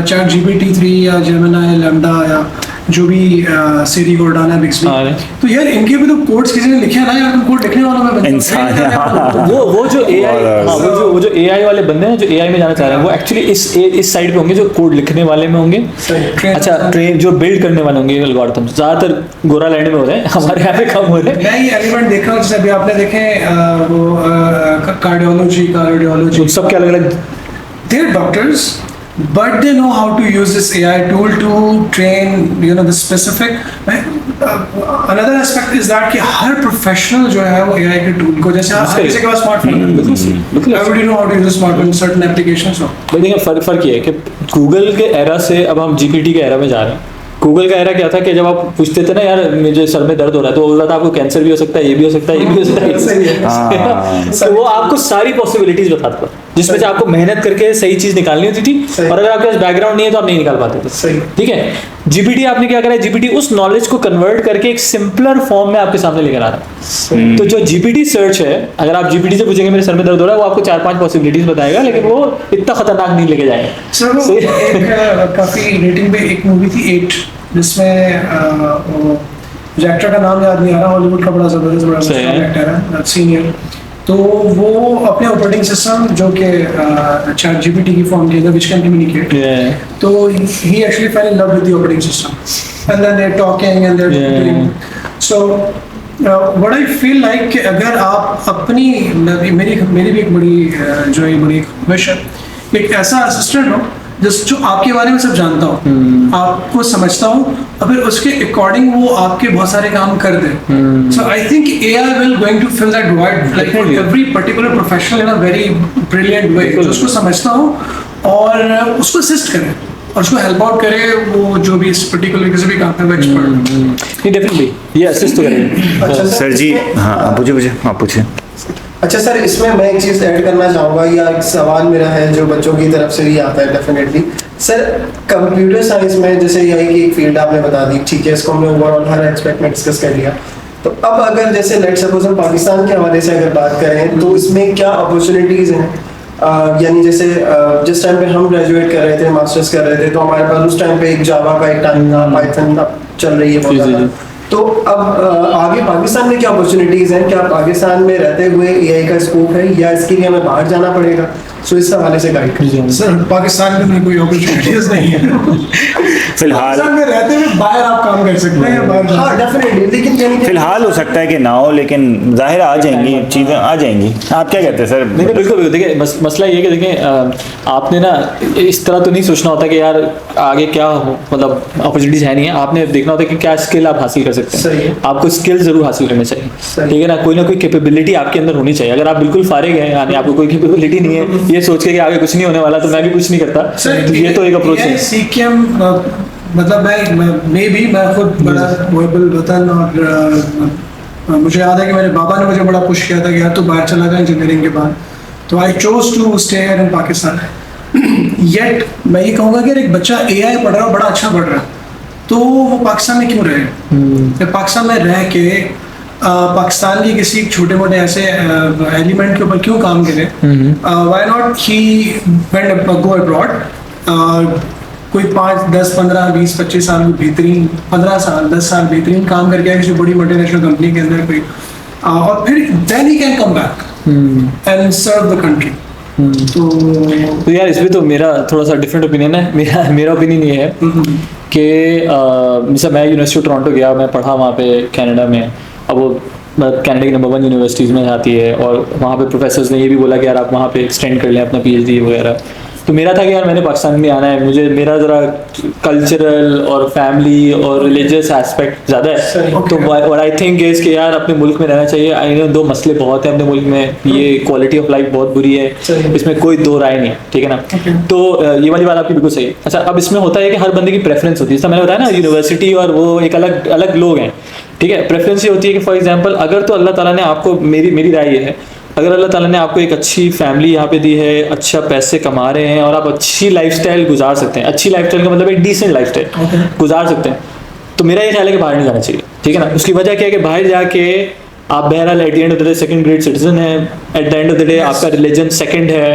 चैट जीपीटी 3 या जेमिनी लैम्डा या जो भी सिरी कोर्टाना बिक्सबी हाँ, तो यार इनके भी तो कोड्स किसी ने लिखे हैं ना यार तुम कोड लिखने वालों में बनते हो। इंसान है, तो वो जो एआई बहुत वो जो एआई वाले बंदे हैं जो एआई में जाना चाह रहे हैं वो एक्चुअली इस साइड पे होंगे जो कोड लिखने वाले में होंगे Train- अच्छा ट्रेन जो बिल्ड करने वाले होंगे एल्गोरिथम ज्यादातर गोरा लैंड में हो रहे हैं हमारे यहाँ पे कम हो रहे हैं मैं ये एलिमेंट देख रहा हूँ जैसे अभी आपने देखे वो कार्डियोलॉजी उन सब के अलग अलग they're doctors, but they know how to use this AI tool to train, the specific. Another aspect is that कि हर professional जो है वो AI के tool को, जैसे हर किसी के पास स्मार्टफोन है, everybody know how to use a smartphone in certain applications. भाई देखिए फर्क ये है कि गूगल के एरा से अब हम जीपीटी के एरा में जा रहे हैं। गूगल का एरा क्या था कि जब आप पूछते थे ना यार मुझे सर में दर्द हो रहा है, तो बोल रहा था आपको कैंसर भी हो सकता है, ये भी हो सकता है, ये भी हो सकता है। तो वो आपको सारी पॉसिबिलिटीज बताता था, जिसमें से आपको मेहनत करके सही चीज निकालनी होती थी, और अगर आपके पास बैकग्राउंड नहीं है तो आप नहीं निकाल पाते थे। ठीक है, जीपीटी आपने क्या करा है, जीपीटी उस नॉलेज को कन्वर्ट करके एक सिंपलर फॉर्म में आपके सामने लेकर आ रहा है। तो जो जीपीटी सर्च है, अगर आप जीपीटी से पूछेंगे मेरे सर में दर्द हो रहा है, वो आपको 4-5 पॉसिबिलिटीज बताएगा, लेकिन वो इतना खतरनाक नहीं लेके जाएगा। सर एक काफी रेटिंग पे एक मूवी थी 8, जिसमें मुझे एक्टर का नाम याद नहीं आ रहा, हॉलीवुड का बड़ा जबरदस्त बड़ा एक्टर है, सीनियर। तो वो अपने ऑपरेटिंग सिस्टम जो कि चैट जीपीटी की फॉर्म के अंदर विच कैन कम्युनिकेट, तो he actually fell in love with the operating system and then they are talking and they are doing. So what I feel like कि अगर आप अपनी मेरी भी एक बड़ी जो है बड़ी विश है, एक ऐसा असिस्टेंट हो जो आपके बारे में सब जानता हो, आपको समझता हो, और फिर उसके अकॉर्डिंग वो आपके बहुत सारे काम कर दे। So I think AI will going to fill that void like for every particular professional in a very brilliant way, जो उसको समझता हो और उसको असिस्ट करे और उसको हेल्प आउट करे, वो जो भी इस पर्टिकुलर किसी भी काम में एक्सपर्ट। डेफिनेटली ये असिस्ट तो करेगा। अच्छा सर जी, हाँ पूछिए, आप पूछिए। अच्छा सर, इसमें मैं एक चीज़ ऐड करना चाहूँगा, या एक सवाल मेरा है जो बच्चों की तरफ से भी आता है डेफिनेटली। सर, कंप्यूटर साइंस में जैसे यही की एक फील्ड आपने बता दी, ठीक है, इसको हमने ओवरऑल हर एस्पेक्ट में डिस्कस कर लिया। तो अब अगर जैसे लेट्स सपोज हम पाकिस्तान के हवाले से अगर बात करें, तो इसमें क्या अपॉर्चुनिटीज़ हैं? यानी जैसे जिस टाइम पे हम ग्रेजुएट कर रहे थे, मास्टर्स कर रहे थे, तो हमारे पास उस टाइम पे एक जावा का एक टाइम था, पाइथन चल रही है बहुत ज़्यादा। तो अब आगे पाकिस्तान में क्या अपॉर्चुनिटीज़ हैं? क्या पाकिस्तान में रहते हुए AI का स्कोप है, या इसके लिए हमें बाहर जाना पड़ेगा? सो इस हवाले से गाइड कीजिए। सर, पाकिस्तान में कोई अपॉर्चुनिटीज नहीं है फिलहाल पाकिस्तान में रहते हुए बाहर आप काम कर सकते हैं, बाहर जा हाँ डेफिनेटली, लेकिन फिलहाल हो सकता है कि ना हो, लेकिन जाहिर आ जाएंगी चीज़ें, आ जाएंगी। आप क्या कहते हैं सर? नहीं बिल्कुल देखिए, मसला ये कि देखिए आपने ना इस तरह तो नहीं सोचना होता कि यार आगे क्या हो, मतलब अपॉर्चुनिटीज है नहीं है। आपने देखना होता है कि क्या स्किल आप हासिल कर सकते हैं। आपको स्किल जरूर हासिल करने चाहिए, ठीक है ना कोई कैपेबिलिटी आपके अंदर होनी चाहिए। अगर आप बिल्कुल फारिग हैं, यानी आपको कोई कैपेबिलिटी नहीं है, ये सोच के कि आगे कुछ नहीं होने वाला, तो मैं भी कुछ नहीं करता, तो ये तो एक अप्रोच है। सीकेएम मतलब मैं खुद बड़ा मुहब्बल वतन, और मुझे याद है कि मेरे बाबा ने मुझे बड़ा पुश किया था कि यार तू बाहर चला जा इंजीनियरिंग के बाद, तो I chose to stay here in Pakistan. Yet मैं ये कहूँगा कि एक बच्चा AI पढ़ रहा है, बड़ा अच्छा पढ़ रहा है, तो वो पाकिस्तान में क्यों रहे? पाकिस्तान में रह के पाकिस्तान की किसी छोटे मोटे ऐसे एलिमेंट के ऊपर क्यों काम करे? Why not he went go abroad, कोई 5, 10, 15, 20, 25 साल बेहतरीन, 15 साल 10 साल बेहतरीन काम करके आए किसी बड़ी मल्टीनेशनल कंपनी के अंदर कोई, और फिर then he can come back and serve the country. तो यार इसमें तो मेरा थोड़ा सा डिफरेंट ओपिनियन है। मेरा ओपिनियन ये है कि जैसे मैं यूनिवर्सिटी ऑफ टोरंटो गया, मैं पढ़ा वहाँ पे कनाडा में। अब वो कनाडा की नंबर 1 यूनिवर्सिटीज़ में आती है, और वहाँ पे प्रोफेसर्स ने ये भी बोला कि यार आप वहाँ पे एक्सटेंड कर लें अपना PhD वगैरह। तो मेरा था कि यार मैंने पाकिस्तान में आना है, मुझे मेरा ज़रा कल्चरल और फैमिली और रिलीजियस एस्पेक्ट ज़्यादा है। तो और आई थिंक इस कि यार अपने मुल्क में रहना चाहिए। आई नो 2 मसले बहुत हैं अपने मुल्क में, ये क्वालिटी ऑफ लाइफ बहुत बुरी है, इसमें कोई 2 राय नहीं, ठीक है ना। तो ये वाली बात आपकी बिल्कुल सही है। अच्छा, अब इसमें होता है कि हर बंदे की प्रेफरेंस होती है, जैसा मैंने बताया ना, यूनिवर्सिटी और वो एक अलग अलग लोग हैं, ठीक है। प्रेफरेंस ये होती है कि फॉर एग्जाम्पल अगर तो अल्लाह ताला ने आपको, मेरी राय ये है, अगर अल्लाह ताला ने आपको एक अच्छी फैमिली यहाँ पे दी है, अच्छा पैसे कमा रहे हैं, और आप अच्छी लाइफस्टाइल गुजार सकते हैं, अच्छी लाइफस्टाइल का मतलब एक डिसेंट लाइफस्टाइल गुजार सकते हैं, तो मेरा ये ख्याल है कि बाहर नहीं जाना चाहिए, ठीक है ना। उसकी वजह क्या है कि बाहर जाके आप बहरहाल at the end of the day second grade citizen है, at the end of the day आपका रिलीजन सेकंड है,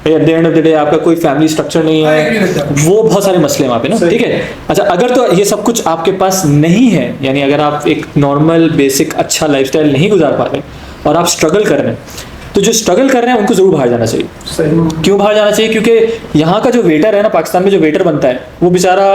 at the end of the day आपका कोई फैमिली स्ट्रक्चर नहीं है, वो बहुत सारे मसले वहाँ पे ना, ठीक है। अच्छा, अगर तो ये सब कुछ आपके पास नहीं है, यानी अगर आप एक नॉर्मल बेसिक अच्छा लाइफस्टाइल नहीं गुजार पा रहे और आप स्ट्रगल कर रहे हैं, तो जो स्ट्रगल कर रहे हैं उनको जरूर बाहर जाना चाहिए। क्यों बाहर जाना चाहिए? क्योंकि यहाँ का जो वेटर है ना, पाकिस्तान में जो वेटर बनता है, वो बेचारा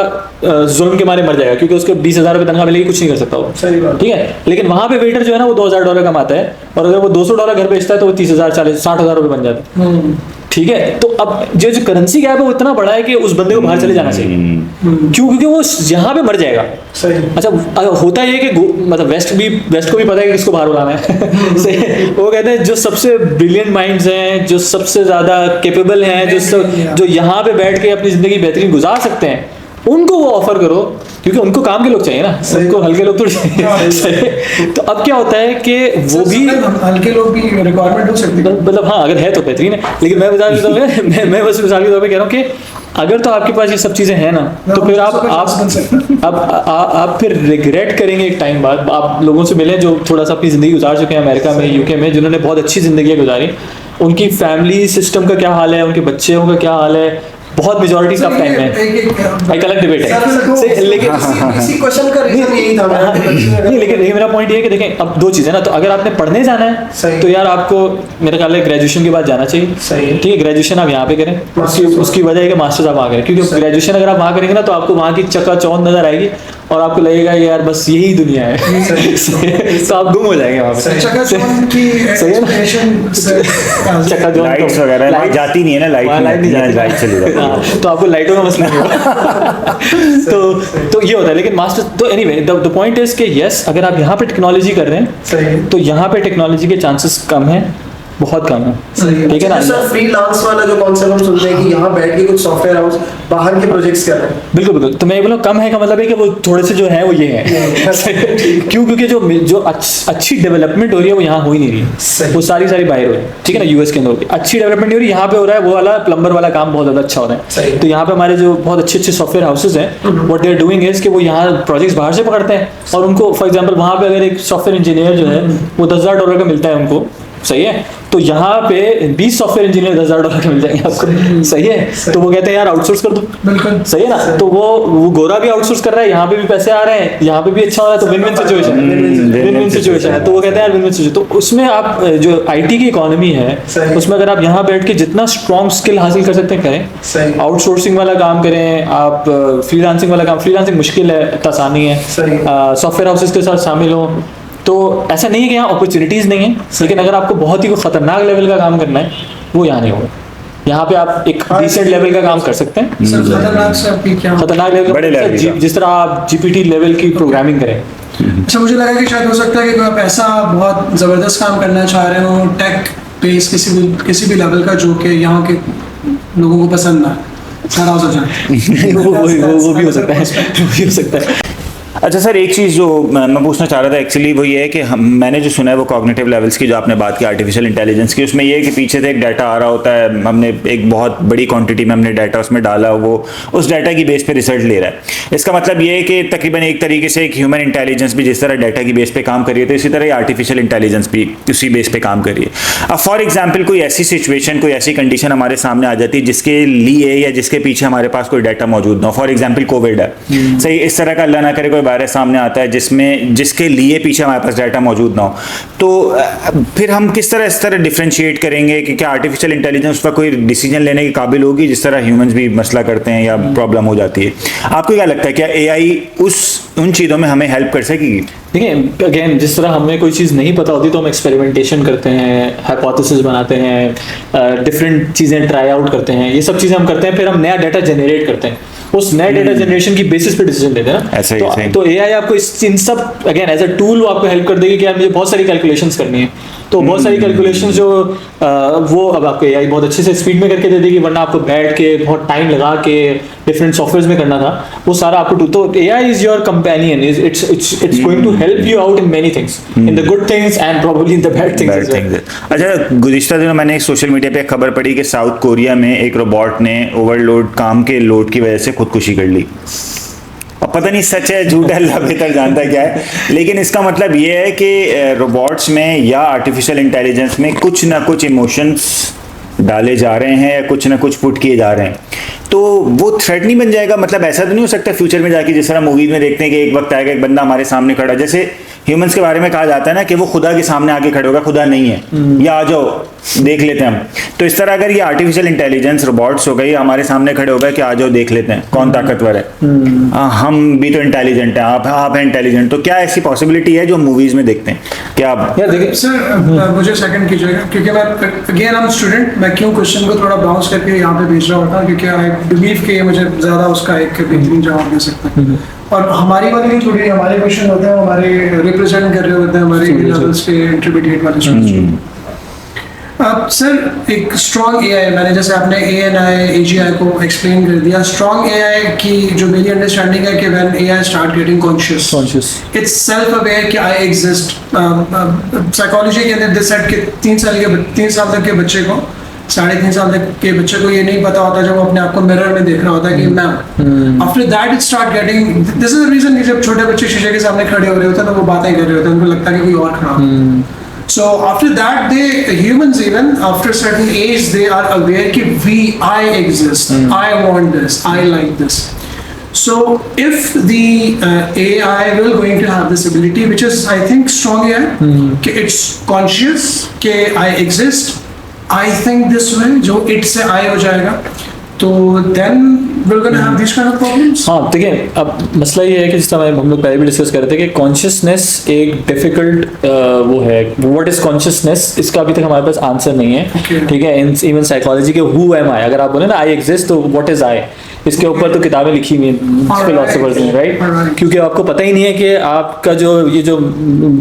जुल्म के मारे मर जाएगा, क्योंकि उसको 20,000 रुपये तनख्वाह मिलेगी, कुछ नहीं कर सकता वो, ठीक है। लेकिन वहाँ पे वेटर जो है ना, वो $2,000 कमाता है, और अगर वो $200 घर बेचता है तो वो 30,000, 40,000, 60,000 रुपये बन जाता है, ठीक है, तो अब जो करेंसी गैप है वो इतना बड़ा है कि उस बंदे को बाहर चले जाना चाहिए। क्यों? क्योंकि वो यहाँ पे मर जाएगा। सही। अच्छा, होता ये है कि मतलब वेस्ट को भी पता है कि किसको बाहर बुलाना है। सही। वो कहते हैं जो सबसे ब्रिलियंट माइंड्स हैं, जो सबसे ज्यादा कैपेबल हैं, जो यहाँ पे बैठ के अपनी जिंदगी बेहतरीन गुजार सकते हैं, उनको वो ऑफर करो, क्योंकि उनको काम के लोग चाहिए ना, उनको हल्के लोग तो चाहिए। तो अब क्या होता है कि वो भी हल्के लोग भी रिक्वायरमेंट हो सकती है, मतलब हाँ अगर है तो बेहतरीन है, लेकिन मैं मिसाल के तौर पे मैं बस मिसाल के तौर पे कह रहा हूँ कि अगर तो आपके पास ये सब चीजें हैं ना, तो फिर आप फिर रिग्रेट करेंगे एक टाइम बाद। आप लोगों से मिले जो थोड़ा सा अपनी जिंदगी गुजार चुके हैं अमेरिका में, यूके में, जिन्होंने बहुत अच्छी जिंदगी गुजारी, उनकी फैमिली सिस्टम का क्या हाल है, उनके बच्चों का क्या हाल है, बहुत मेजॉरिटी टफ टाइम है। एक अलग डिबेट है, लेकिन इसी क्वेश्चन का रीजन यही था नहीं, लेकिन मेरा पॉइंट ये है कि देखें अब दो चीजें ना, तो अगर आपने पढ़ने जाना है तो यार आपको मेरा ख्याल है ग्रेजुएशन के बाद जाना चाहिए। सही। ठीक है, ग्रेजुएशन आप यहाँ पे करें, उसकी वजह है कि मास्टर्स आप वहाँ करें, क्योंकि ग्रेजुएशन अगर आप वहाँ करेंगे ना तो आपको वहाँ की चकाचौंध नजर आएगी और आपको लगेगा यार बस यही दुनिया है। तो आप गुम हो जाएंगे वहाँ पे। लाइट्स वगैरह लाइट जाती नहीं है ना, लाइट चली जाती है, तो आपको लाइटों का मसला नहीं होगा। तो ये होता है। लेकिन मास्टर तो एनीवे द पॉइंट इज कि यस, अगर आप यहाँ पे टेक्नोलॉजी कर रहे हैं तो यहाँ पे टेक्नोलॉजी के चांसेस कम हैं, बहुत कम है। ठीक है ना? सर फ्रीलांस वाला जो कॉन्सेप्ट हम सुनते हैं कि यहाँ बैठ के कुछ सॉफ्टवेयर हाउस बाहर के प्रोजेक्ट्स कर रहे हैं। बिल्कुल बिल्कुल। तो मैं ये बोला कम है का मतलब है कि वो थोड़े से जो है वो ये है। क्यों? क्योंकि जो अच्छी डेवलपमेंट हो रही है वो यहाँ हो ही नहीं रही है, वो सारी बाहर हो रही है। ठीक है ना, यूएस के अंदर होगी अच्छी डेवलपमेंट हो रही है, यहाँ पे हो रहा है वो वाला प्लम्बर वाला काम बहुत ज्यादा अच्छा हो रहा है। तो यहाँ पे हमारे जो बहुत अच्छे सॉफ्टवेयर हाउसेज हैं, what they are doing is कि वो यहाँ प्रोजेक्ट्स बाहर से पकड़ते हैं और उनको फॉर एग्जाम्पल वहाँ पे अगर एक सॉफ्टवेयर इंजीनियर जो है वो $10,000 का मिलता है उनको, सही है, तो यहाँ पे 20 सॉफ्टवेयर इंजीनियर $10,000 के मिल जाएंगे आपको। सही है, तो वो कहते हैं यार आउटसोर्स कर दो। बिल्कुल सही है ना, तो वो गोरा भी आउटसोर्स कर रहा है, यहाँ पे भी पैसे आ रहे हैं, यहाँ पे भी अच्छा हो रहा है, तो विन विन सिचुएशन है। तो वो कहते हैं यार विन विन सिचुएशन। तो उसमें आप जो आईटी की इकोनॉमी है उसमें अगर आप यहाँ बैठ के जितना स्ट्रॉन्ग स्किल हासिल कर सकते हैं करें, आउटसोर्सिंग वाला काम करें, आप फ्रीलांसिंग वाला काम, फ्रीलांसिंग मुश्किल है, आसानी है, सॉफ्टवेयर हाउसेज के साथ शामिल हो। तो ऐसा नहीं है कि यहाँ अपॉर्चुनिटीज नहीं है, लेकिन अगर आपको बहुत ही खतरनाक लेवल का काम करना है वो यहाँ नहीं होगा। यहाँ पे आप एक डिसेंट लेवल का काम कर सकते हैं, खतरनाक लेवल बड़े लेवल का, जिस तरह आप जीपीटी लेवल की प्रोग्रामिंग करें। अच्छा, मुझे लगा कि शायद हो सकता है कि आप ऐसा बहुत जबरदस्त काम करना चाह रहे हो टेक बेस किसी भी लेवल का जो कि यहाँ के लोगों को पसंद ना नाराज हो जाए। वो भी हो सकता है, वो भी हो सकता है। अच्छा सर, एक चीज़ जो मैं पूछना चाह रहा था एक्चुअली वो ये है कि मैंने जो सुना है वो कॉग्निटिव लेवल्स की जो आपने बात की आर्टिफिशियल इंटेलिजेंस की, उसमें ये है कि पीछे से एक डाटा आ रहा होता है, हमने एक बहुत बड़ी क्वांटिटी में हमने डाटा उसमें डाला, वो उस डाटा की बेस पे रिजल्ट ले रहा है। इसका मतलब ये है कि तकरीबन एक तरीके से एक ह्यूमन इंटेलिजेंस भी जिस तरह डाटा की बेस पे काम कर रही है, तो इसी तरह आर्टिफिशियल इंटेलिजेंस भी उसी बेस पे काम कर रही है। अब फॉर एग्जाम्पल कोई ऐसी सिचुएशन, कोई ऐसी कंडीशन हमारे सामने आ जाती है जिसके लिए या जिसके पीछे हमारे पास कोई डाटा मौजूद ना हो, फॉर एग्जाम्पल कोविड है, सही, इस तरह का अल्लाह ना करे कोई वायरस सामने आता है जिसके लिए पीछे हमारे पास डाटा मौजूद ना हो, तो फिर हम किस तरह इस तरह डिफरेंशिएट करेंगे कि क्या आर्टिफिशियल इंटेलिजेंस पर कोई डिसीजन लेने के काबिल होगी जिस तरह ह्यूमंस भी मसला करते हैं या प्रॉब्लम हो जाती है? आपको क्या लगता है, क्या एआई उन चीज़ों में हमें हेल्प कर सकेगी? देखिए अगेन, जिस तरह हमें कोई चीज़ नहीं पता होती तो हम एक्सपेरिमेंटेशन करते हैं, हाइपोथेसिस बनाते हैं, डिफरेंट चीज़ें ट्राई आउट करते हैं, ये सब चीज़ें हम करते हैं, फिर हम नया डाटा जनरेट करते हैं, उस नए डेटा जनरेशन की बेसिस पे डिसीजन लेते हैं ना। ऐसा ही तो एआई आपको इन सब अगेन एज अ टूल वो आपको हेल्प कर देगी कि यार मुझे बहुत सारी कैलकुलेशंस करनी है, तो बहुत सारी कैलकुलेशंस जो वो अब आपको एआई बहुत अच्छे से स्पीड में करके दे देगी, वरना आपको बैठ के बहुत टाइम लगा के डिफरेंट सॉफ्टवेयर्स में करना था, वो सारा आपको तो AI is your companion, it's going to help you out in many things, in the good things and probably in the bad things. अच्छा, गुज़िश्ता दिनों मैंने एक सोशल मीडिया पे एक खबर पढ़ी कि साउथ कोरिया में एक रोबोट ने ओवरलोड काम के लोड की वजह से खुदकुशी कर ली। अब पता नहीं सच है झूठ है, अल्लाह बेहतर जानता है क्या है, लेकिन इसका मतलब ये है कि रोबोट्स में या आर्टिफिशियल इंटेलिजेंस में कुछ ना कुछ इमोशंस डाले जा रहे हैं या कुछ ना कुछ पुट किए जा रहे हैं, तो वो थ्रेट नहीं बन जाएगा? मतलब ऐसा तो नहीं हो सकता फ्यूचर में जाके जिस तरह मूवीज में देखते हैं कि एक वक्त आएगा एक बंदा हमारे सामने खड़ा, जैसे ह्यूमंस के बारे में कहा जाता है ना कि वो खुदा के सामने आके खड़े होगा, खुदा नहीं है, या आ जाओ देख लेते हैं हम। तो इस तरह अगर ये आर्टिफिशियल इंटेलिजेंस रोबोट्स हो गई, हमारे सामने खड़े हो गए कि आ जाओ देख लेते हैं कौन ताकतवर है, हम भी तो इंटेलिजेंट हैं, आप हैं इंटेलिजेंट, तो क्या ऐसी पॉसिबिलिटी है जो मूवीज में देखते हैं? क्या आप यार देखिए सर मुझे सेकंड कीजिएगा, क्योंकि मैं अगेन आई एम स्टूडेंट, मैं क्यों क्वेश्चन को थोड़ा बाउंस करके यहाँ पे भेज रहा होता हूँ, क्योंकि आई बिलीव कि ये मुझे ज़्यादा उसका एक बेहतरीन जवाब दे सकता है। और हमारी बात नहीं, थोड़ी हमारे क्वेश्चन होते हैं, हमारे रिप्रेजेंट कर रहे होते हैं हमारे लेवल्स के इंटरमीडिएट वाले स्टूडेंट्स। सर एक स्ट्रॉन्ग एआई, मैंने जैसे आपने एएनआई एजीआई को एक्सप्लेन कर दिया, स्ट्रॉन्ग एआई की जो मेरी अंडरस्टैंडिंग है कि when AI start getting conscious, it's self aware कि आई एग्जिस्ट। साइकोलॉजी के अंदर दिस सेट के 3 साल तक के बच्चे को, 3.5 साल तक के बच्चे को ये नहीं पता होता जब वो अपने आप को मिरर में देख रहा होता है कि मैं, after that it start getting, this is the reason कि जब छोटे बच्चे शीशे के सामने खड़े हो रहे होते हैं तो वो बातें कर रहे होते हैं, उनको लगता है कि कोई और खड़ा है। So after that, humans even after certain age, they are aware that I exist, I want this, I like this. So if the AI will going to have this ability, which is I think strong AI, कि it's conscious, कि I exist, I think this way, जो it से I हो जाएगा, तो then we're going to have these kind of problems. हाँ देखिए, अब मसला ये है कि जिस तरह हम लोग पहले भी डिस्कस कर रहे थे कि कॉन्शियसनेस एक डिफिकल्ट वो है, व्हाट इज कॉन्शियसनेस, इसका अभी तक हमारे पास आंसर नहीं है। ठीक है, इवन साइकोलॉजी के हु एम आई, अगर आप बोले ना आई एग्जिस्ट, तो व्हाट इज आई, इसके ऊपर तो किताबें लिखी हुई हैं फिलोसोफर्स ने, राइट? क्योंकि आपको पता ही नहीं है कि आपका जो ये जो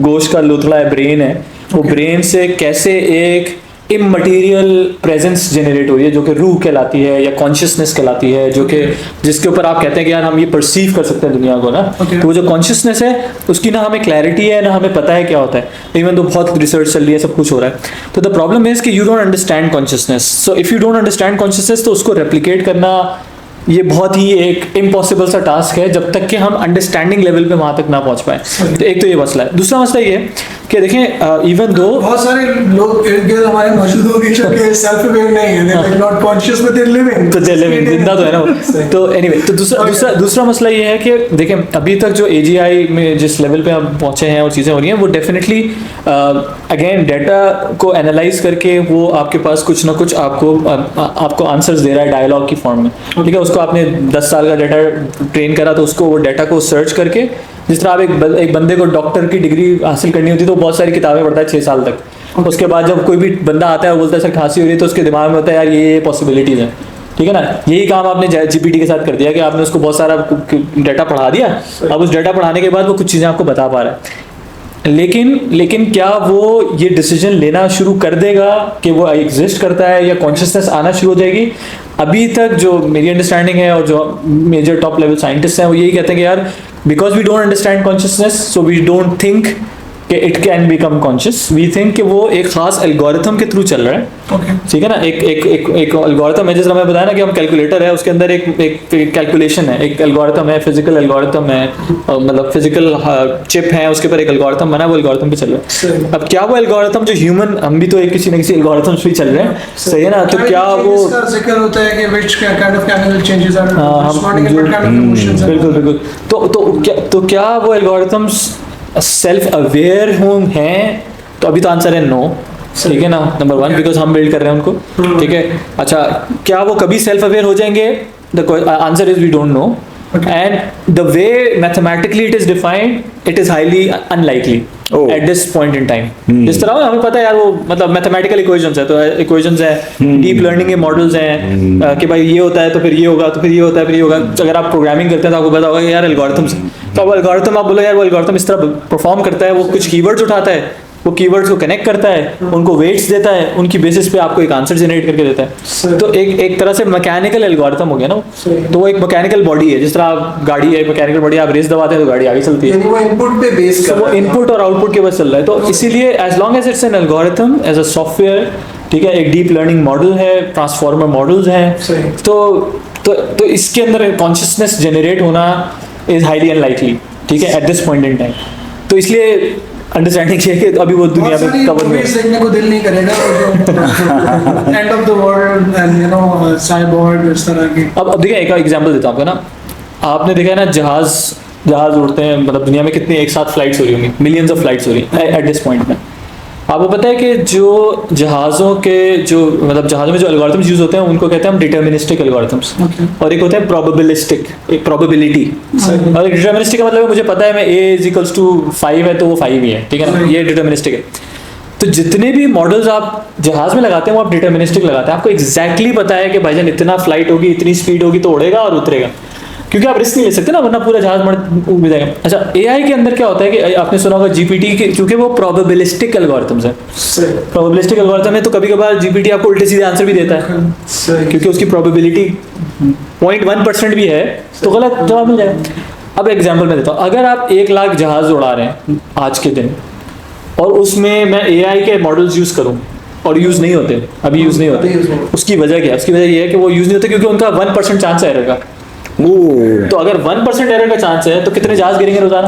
गोश्त का लोथड़ा है, ब्रेन है, वो ब्रेन से कैसे एक इममटीरियल प्रेजेंस जनरेट हो रही है जो कि रूह कहलाती है या कॉन्शियसनेस कहलाती है, जो कि जिसके ऊपर आप कहते हैं कि यार हम ये परसीव कर सकते हैं दुनिया को ना। तो वो जो कॉन्शियसनेस है उसकी ना हमें क्लैरिटी है ना हमें पता है क्या होता है, इवन तो बहुत रिसर्च चल रही है, सब कुछ हो रहा है। तो द प्रॉब्लम इज कि you don't understand consciousness, so if you don't understand consciousness तो उसको रेप्लिकेट करना ये बहुत ही एक इम्पॉसिबल सा टास्क है जब तक कि हम अंडरस्टैंडिंग लेवल पे वहां तक ना पहुंच पाए। तो एक तो ये मसला है। दूसरा मसला ये कि देखें इवन दो बहुत सारे लोग हमारे मौजूद होंगे जो कि सेल्फ अवेयर नहीं है, they not conscious but they living, तो दे लिविंग, जिंदा तो है ना। तो एनीवे, तो दूसरा मसला ये है कि देखें अभी तक जो एजीआई में जिस लेवल पे हम पहुंचे हैं और चीज़ें हो रही हैं वो डेफिनेटली अगेन डाटा को एनालाइज करके वो आपके पास कुछ ना कुछ आपको आंसर्स दे रहा है डायलॉग की फॉर्म में। ठीक है, उसको आपने 10 साल का डाटा ट्रेन करा तो उसको वो डाटा को सर्च करके, जिस तरह आप एक बंदे को डॉक्टर की डिग्री हासिल करनी होती है तो बहुत सारी किताबें पढ़ता है 6 साल तक। उसके बाद जब कोई भी बंदा आता है वो बोलता है सर खांसी हो रही है, तो उसके दिमाग में होता है यार ये पॉसिबिलिटीज़ हैं। ठीक है ना, यही काम आपने जीपीटी के साथ कर दिया कि आपने उसको बहुत सारा डाटा पढ़ा दिया, अब उस डाटा पढ़ाने के बाद वो कुछ चीज़ें आपको बता पा रहा है। लेकिन क्या वो ये डिसीजन लेना शुरू कर देगा कि वो एग्जिस्ट करता है या कॉन्शियसनेस आना शुरू हो जाएगी? अभी तक जो मेरी अंडरस्टैंडिंग है और जो मेजर टॉप लेवल साइंटिस्ट हैं वो यही कहते हैं कि यार because we don't understand consciousness so we don't think कि it can become conscious, we think कि वो एक खास एल्गोरिथम के थ्रू चल रहा है। ठीक है ना, एक एल्गोरिथम है, जिस तरह मैं बताया ना कि हम कैलकुलेटर है, उसके अंदर एक कैलकुलेशन है, एक एल्गोरिथम है, फिजिकल एल्गोरिथम है, मतलब फिजिकल चिप है, उसके ऊपर एक एल्गोरिथम बना, वो एल्गोरिथम पे चल रहा है। अब क्या वो एल्गोरिथम जो ह्यूमन, हम भी तो एक किसी न किसी एल्गोरिथम पे चल रहे हैं, सही है ना, तो क्या वो जिक्र होता है कि which kind of chemical changes are responding and what kind of emotions are, बिल्कुल। तो क्या वो एल्गोरिथम्स सेल्फ अवेयर हैं? तो अभी तो आंसर है नो। ठीक है ना, नंबर 1 बिकॉज हम बिल्ड कर रहे हैं उनको। ठीक है, अच्छा क्या वो कभी सेल्फ अवेयर हो जाएंगे? The answer is we don't know, and the way mathematically it is defined it is highly unlikely at this point in time. जिस तरह हमें पता है यार वो मतलब मैथमेटिकल इक्वेशंस है, तो इक्वेशंस है, डीप लर्निंग के मॉडल्स हैं कि भाई ये होता है तो फिर ये होगा, तो फिर ये होता है फिर ये होगा। अगर आप प्रोग्रामिंग करते हैं तो आपको पता होगा यार एल्गोरिथम्स, तो अब एल्गोरिथम आप बोलो यार वो एल्गोरिथम इस तरह परफॉर्म करता है, वो कुछ कीवर्ड्स उठाता है, वो कीवर्ड्स को कनेक्ट करता है, उनको वेट्स देता है, उनकी बेसिस पे आपको एक आंसर जनरेट करके देता है। तो एक तरह से मैकेनिकल एल्गोरिथम हो गया ना। तो वो एक मैकेनिकल बॉडी है, जिस तरह आप गाड़ी है मैकेनिकल बॉडी, आप रेस दबाते हैं तो गाड़ी आगे चलती है, वो इनपुट पे बेस कर, वो इनपुट और आउटपुट के बस चल रहा है। तो इसीलिए as long as it's an algorithm as a software, ठीक है, एक डीप लर्निंग मॉडल है, ट्रांसफॉर्मर मॉडल्स हैं, तो इसके अंदर कॉन्शियसनेस जनरेट होना इज हाईली अनलाइकली। ठीक है, at this point in time. तो इसलिए अंडरस्टैंडिंग है कि अभी वो दुनिया में कवर नहीं देखने को दिल नहीं करेगा and of the world and you know cyborg इस तरह की। अब देखिए एक एग्जांपल देता हूँ आपको ना, आपने देखा है ना जहाज उड़ते हैं, मतलब दुनिया में कितनी एक साथ फ्लाइट्स हो रही होंगी, मिलियंस ऑफ फ्लाइट्स हो रही है एट दिस पॉइंट में। आपको पता है कि जो जहाज़ों के जो मतलब जहाज़ों में जो एल्गोरिथम्स यूज होते हैं उनको कहते हैं हम डिटर्मिनिस्टिक एल्गोरिथम्स, और एक होता है प्रोबेबिलिस्टिक, एक प्रोबेबिलिटी। और डिटर्मिनिस्टिक का मतलब है मुझे पता है मैं a=5 है तो वो 5 ही है, ठीक है ना, ये डिटर्मिनिस्टिक है। तो जितने भी मॉडल्स आप जहाज में लगाते हैं वो आप डिटर्मिनिस्टिक लगाते हैं, आपको एग्जैक्टली पता है कि भाईजान इतना फ्लाइट होगी, इतनी स्पीड होगी तो उड़ेगा और उतरेगा, क्योंकि आप रिस्क नहीं ले सकते ना, वरना पूरा जहाज उड़ जाएगा। अच्छा, एआई के अंदर क्या होता है कि आपने सुना होगा जीपीटी के, क्योंकि वो प्रोबेबिलिस्टिक एल्गोरिथम्स है, प्रोबेबिलिस्टिक एल्गोरिथम है तो कभी कभार जीपीटी आपको उल्टे सीधे आंसर भी देता है, क्योंकि उसकी प्रोबेबिलिटी 0.1% भी है तो गलत जवाब मिल जाएगा। अब एग्जाम्पल मैं देता हूँ, अगर आप 1 लाख जहाज उड़ा रहे हैं आज के दिन और उसमें मैं एआई के मॉडल्स यूज करूं और यूज नहीं होते, अभी यूज नहीं होते, उसकी वजह क्या है? उसकी वजह ये है कि वो यूज नहीं होते क्योंकि उनका 1% चांस है एरर का। तो अगर 1% एरर का चांस है तो कितने जहाज गिरेंगे रोजाना?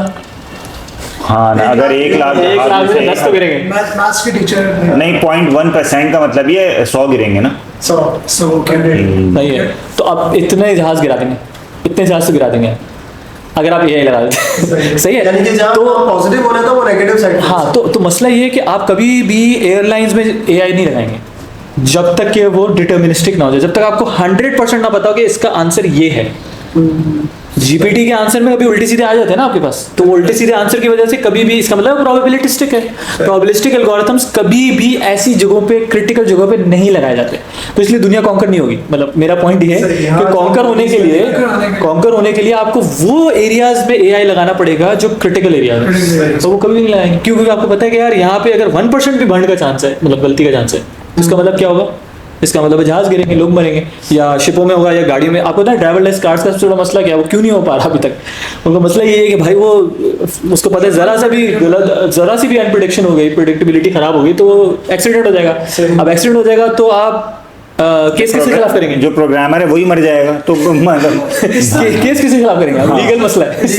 हाँ ना, अगर 1 लाख में 10 तो गिरेंगे। मैथ्स के टीचर नहीं, 0.1% का मतलब ये 100 गिरेंगे ना। 100 नहीं है तो आप इतने जहाज गिरा देंगे, इतने जहाज तो गिरा देंगे अगर आप एआई लगा देते। सही है, यानी कि जहाँ तो पॉजिटिव होना था वो नेगेटिव साइड। हाँ, तो मसला ये है कि आप कभी भी एयरलाइंस में एआई नहीं लगाएंगे जब तक कि वो डिटर्मिनिस्टिक ना हो जाए, जब तक आपको 100% ना पता हो कि इसका आंसर ये है। जीपीटी के आंसर में कभी उल्टे सीधे आ जाते हैं ना आपके पास, तो उल्टे सीधे आंसर की वजह से कभी भी, इसका मतलब प्रोबेबिलिस्टिक है। प्रोबेबिलिस्टिक एल्गोरिथम्स कभी भी ऐसी जगहों पे, क्रिटिकल जगहों पे नहीं लगाए जाते, तो इसलिए दुनिया कॉन्कर नहीं होगी। मतलब मेरा पॉइंट ये है कि कॉन्कर होने के लिए आपको वो एरियाज में एआई लगाना पड़ेगा जो क्रिटिकल एरिया है, तो वो कभी नहीं लगाएंगे, क्योंकि आपको पता है कि यार यहाँ पे अगर 1% भी भंड का चांस है, मतलब गलती का चांस है, इसका मतलब क्या होगा? इसका मतलब जहाज गिरेंगे, लोग मरेंगे, या शिपों में होगा या गाड़ी में। आपको पता है ड्राइवरलेस कार्स का सबसे बड़ा मसला क्या है? वो क्यों नहीं हो पा रहा अभी तक? उनका मसला ये है कि भाई वो उसको पता है जरा सी भी अनप्रिडिक्शन हो गई, प्रिडिक्टेबिलिटी खराब हो गई तो एक्सीडेंट हो जाएगा। अब एक्सीडेंट हो जाएगा तो आप केस किसके खिलाफ करेंगे? जो प्रोग्रामर है वही मर जाएगा, तो मतलब केस किसके खिलाफ करेंगे? लीगल मसला है। इस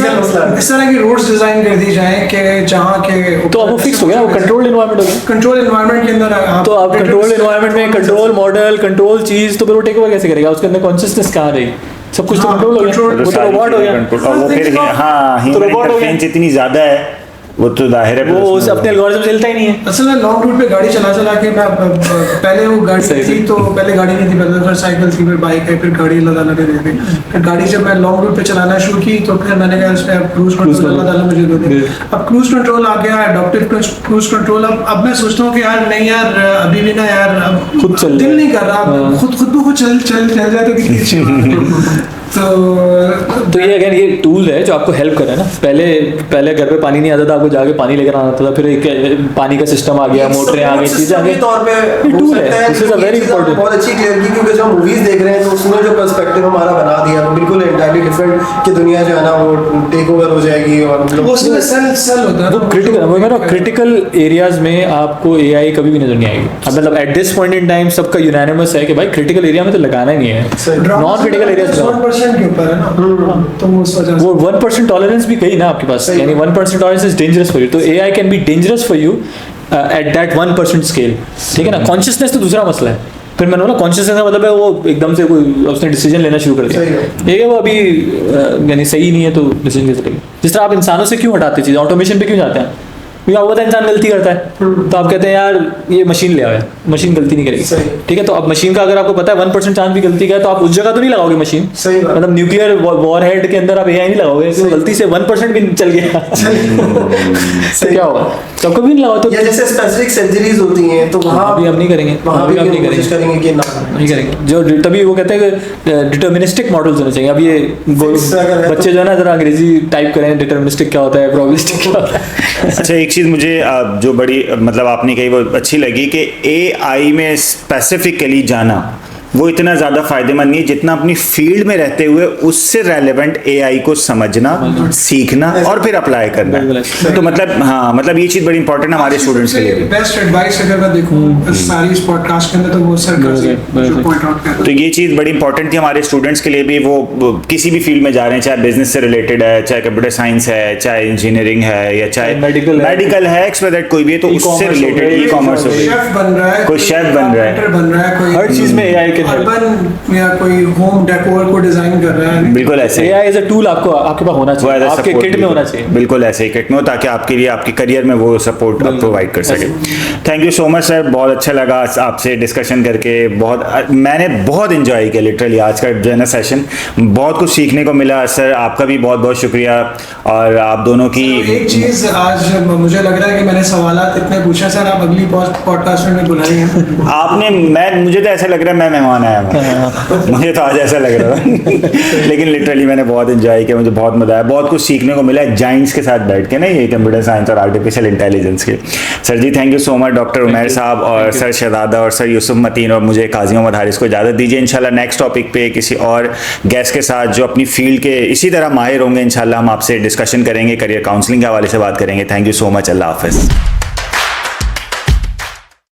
तरह की रोड्स डिजाइन कर दी जाए कि जहाँ के तो अब वो फिक्स हो गया, वो कंट्रोल्ड एनवायरनमेंट हो गया। कंट्रोल एनवायरनमेंट के अंदर तो आप कंट्रोल एनवायरनमेंट में कंट्रोल मॉडल, कंट्रोल चीज, तो फिर वो टेक ओवर कैसे करेगा? उसके अंदर कॉन्शियसनेस कहाँ रही? सब कुछ तो कंट्रोल हो गया, वो तो रोबोट हो गया। और वो फिर हाँ, तो रोबोट हो गया, इतनी ज्यादा है वो तो जाहिर है वो अपने एल्गोरिथम चलता ही नहीं है। असल में लॉन्ग रूट पे गाड़ी चला के मैं पहले वो गाड़ी थी, तो पहले गाड़ी नहीं थी, पहले फिर साइकिल थी, फिर बाइक है, फिर गाड़ी अल्लाह ताला ने दे दी। फिर गाड़ी जब मैं लॉन्ग रूट पे चलाना शुरू की तो फिर मैंने कहा इसमें क्रूज कंट्रोल अल्लाह ताला मुझे दे दे। अब क्रूज कंट्रोल आ गया, एडॉप्टिव क्रूज कंट्रोल। अब मैं सोचता हूँ कि यार नहीं यार, अभी भी ना यार, अब खुद चल दिल नहीं कर रहा, खुद ब खुद चल जाए तो कितनी अच्छी बात। तो ये अगेन ये टूल है जो आपको हेल्प कर रहा है ना। पहले घर पे पानी नहीं आता था, आपको जाके पानी लेकर आना था, फिर एक पानी का सिस्टम आ गया, मोटरें आ गई, चीजें आ गई। तौर पे टूल है, this is a very important. बहुत अच्छी क्लियर की, क्योंकि जो हम मूवीज देख रहे हैं तो उसमें जो पर्सपेक्टिव हमारा बना दिया वो बिल्कुल एंटायरली डिफरेंट, कि दुनिया जो है ना वो टेक ओवर हो जाएगी और वो उसमें सेल होता है। वो क्रिटिकल, वो कह रहा क्रिटिकल एरियाज में आपको एआई कभी भी नजर नहीं आएगी। अब मतलब eight this point in time सबका यूनानिमस है कि भाई क्रिटिकल एरिया में तो लगाना ही नहीं है, नॉन क्रिटिकल एरियाज 1% के ऊपर है ना, तो वो 1% टॉलरेंस भी कही ना आपके पास, यानी 1% tolerance is dangerous for you. तो AI can be dangerous for you at that 1% scale, ठीक है ना। कॉन्शियसनेस तो दूसरा मसला है। फिर मैंने बोला कॉन्शियसनेस का मतलब है वो एकदम से कोई उसने डिसीजन लेना शुरू कर दिया, ठीक है, वो अभी यानी सही नहीं है तो डिसीजन कैसे लेंगे? जिस तरह आप इंसानों से क्यों हटाते चीज़, ऑटोमेशन पे क्यों जाते हैं? क्योंकि आपको पता है इंसान गलती करता है, तो आप कहते हैं यार ये मशीन ले आया, मशीन गलती नहीं करेगी, ठीक है। तो अब मशीन का अगर आपको पता है 1% चांस भी गलती का है, तो आप उस जगह तो नहीं लगाओगे मशीन। मतलब न्यूक्लियर वॉर हेड के अंदर आप एआई नहीं लगाओगे, तो गलती से 1% भी चल गया तो क्या होगा? तो कभी नहीं लगाओ। तो जैसे स्पेसिफिक सर्जरीज होती हैं तो वहाँ भी हम नहीं करेंगे, वहाँ भी नहीं करेंगे कि नहीं करेंगे। जो तभी वो कहते हैं कि डिटर्मिनिस्टिक मॉडल्स होने चाहिए। अब ये बच्चे जो है ना जरा अंग्रेजी टाइप करें, डिटर्मिनिस्टिक क्या होता है, प्रोबेबिलिस्टिक क्या होता है। अच्छा, एक चीज़ मुझे जो बड़ी मतलब आपने कही वो अच्छी लगी कि एआई में स्पेसिफिकली जाना वो इतना ज़्यादा फायदेमंद नहीं जितना अपनी फील्ड में रहते हुए उससे रेलेवेंट एआई को समझना, सीखना और फिर अप्लाई करना। तो मतलब हाँ, मतलब ये चीज़ बड़ी इंपॉर्टेंट है हमारे स्टूडेंट्स के लिए। बेस्ट एडवाइस अगर मैं देखूं सारी इस पॉडकास्ट के अंदर तो वो सर जो पॉइंट आउट कर, तो ये चीज़ बड़ी इंपॉर्टेंट थी हमारे स्टूडेंट्स के लिए भी। वो किसी भी फील्ड में जा रहे हैं, चाहे बिजनेस से रिलेटेड है, चाहे कंप्यूटर साइंस है, चाहे इंजीनियरिंग है, या चाहे मेडिकल है, एक्सपेक्ट कोई भी है, तो उससे रिलेटेड ई कॉमर्स हो गया, शेफ बन रहा है, कोई शेफ बन रहा है, कोई हर चीज़ में एआई can help. अर्बन या कोई होम डेकोर को डिजाइन कर रहा है, बिल्कुल ऐसे ही। AI इज अ टूल आपको आपके पास होना वो चाहिए, as a आपके support किट में होना चाहिए। बिल्कुल ऐसे ही किट में हो, ताकि आपके लिए आपके करियर में वो सपोर्ट आप प्रोवाइड कर सके। Thank you so much sir, बहुत अच्छा लगा आपसे डिस्कशन करके। मैंने बहुत इंजॉय किया लिटरली आज का जो है ना सेशन, बहुत कुछ सीखने को मिला सर। आपका भी बहुत बहुत शुक्रिया, और आप दोनों की एक चीज आज मुझे लग रहा है कि मैंने सवालात इतने पूछे सर, आप अगली पॉडकास्ट में बुलाए हैं। आपने मुझे तो ऐसा लग रहा है मैं मेहमान आया हूँ मुझे तो आज ऐसा लग रहा है लेकिन लिटरली मैंने बहुत इंजॉय किया, मुझे बहुत मजा आया, बहुत कुछ सीखने को मिला जाइंट्स के साथ बैठ के ना, ये कंप्यूटर साइंस और आर्टिफिशियल इंटेलिजेंस के। Sir ji thank you so much, doctor Umair साहब और सर शहजादा और सर यूसुफ मतीन और मुझे काजी मोहम्मद हारिस को इजाज़त दीजिए। इंशाल्लाह नेक्स्ट टॉपिक पे किसी और गेस्ट के साथ जो अपनी फील्ड के इसी तरह माहिर होंगे, इंशाल्लाह हम आपसे डिस्कशन करेंगे, करियर काउंसलिंग के हवाले से बात करेंगे। थैंक यू सो मच, अल्लाह हाफिज़।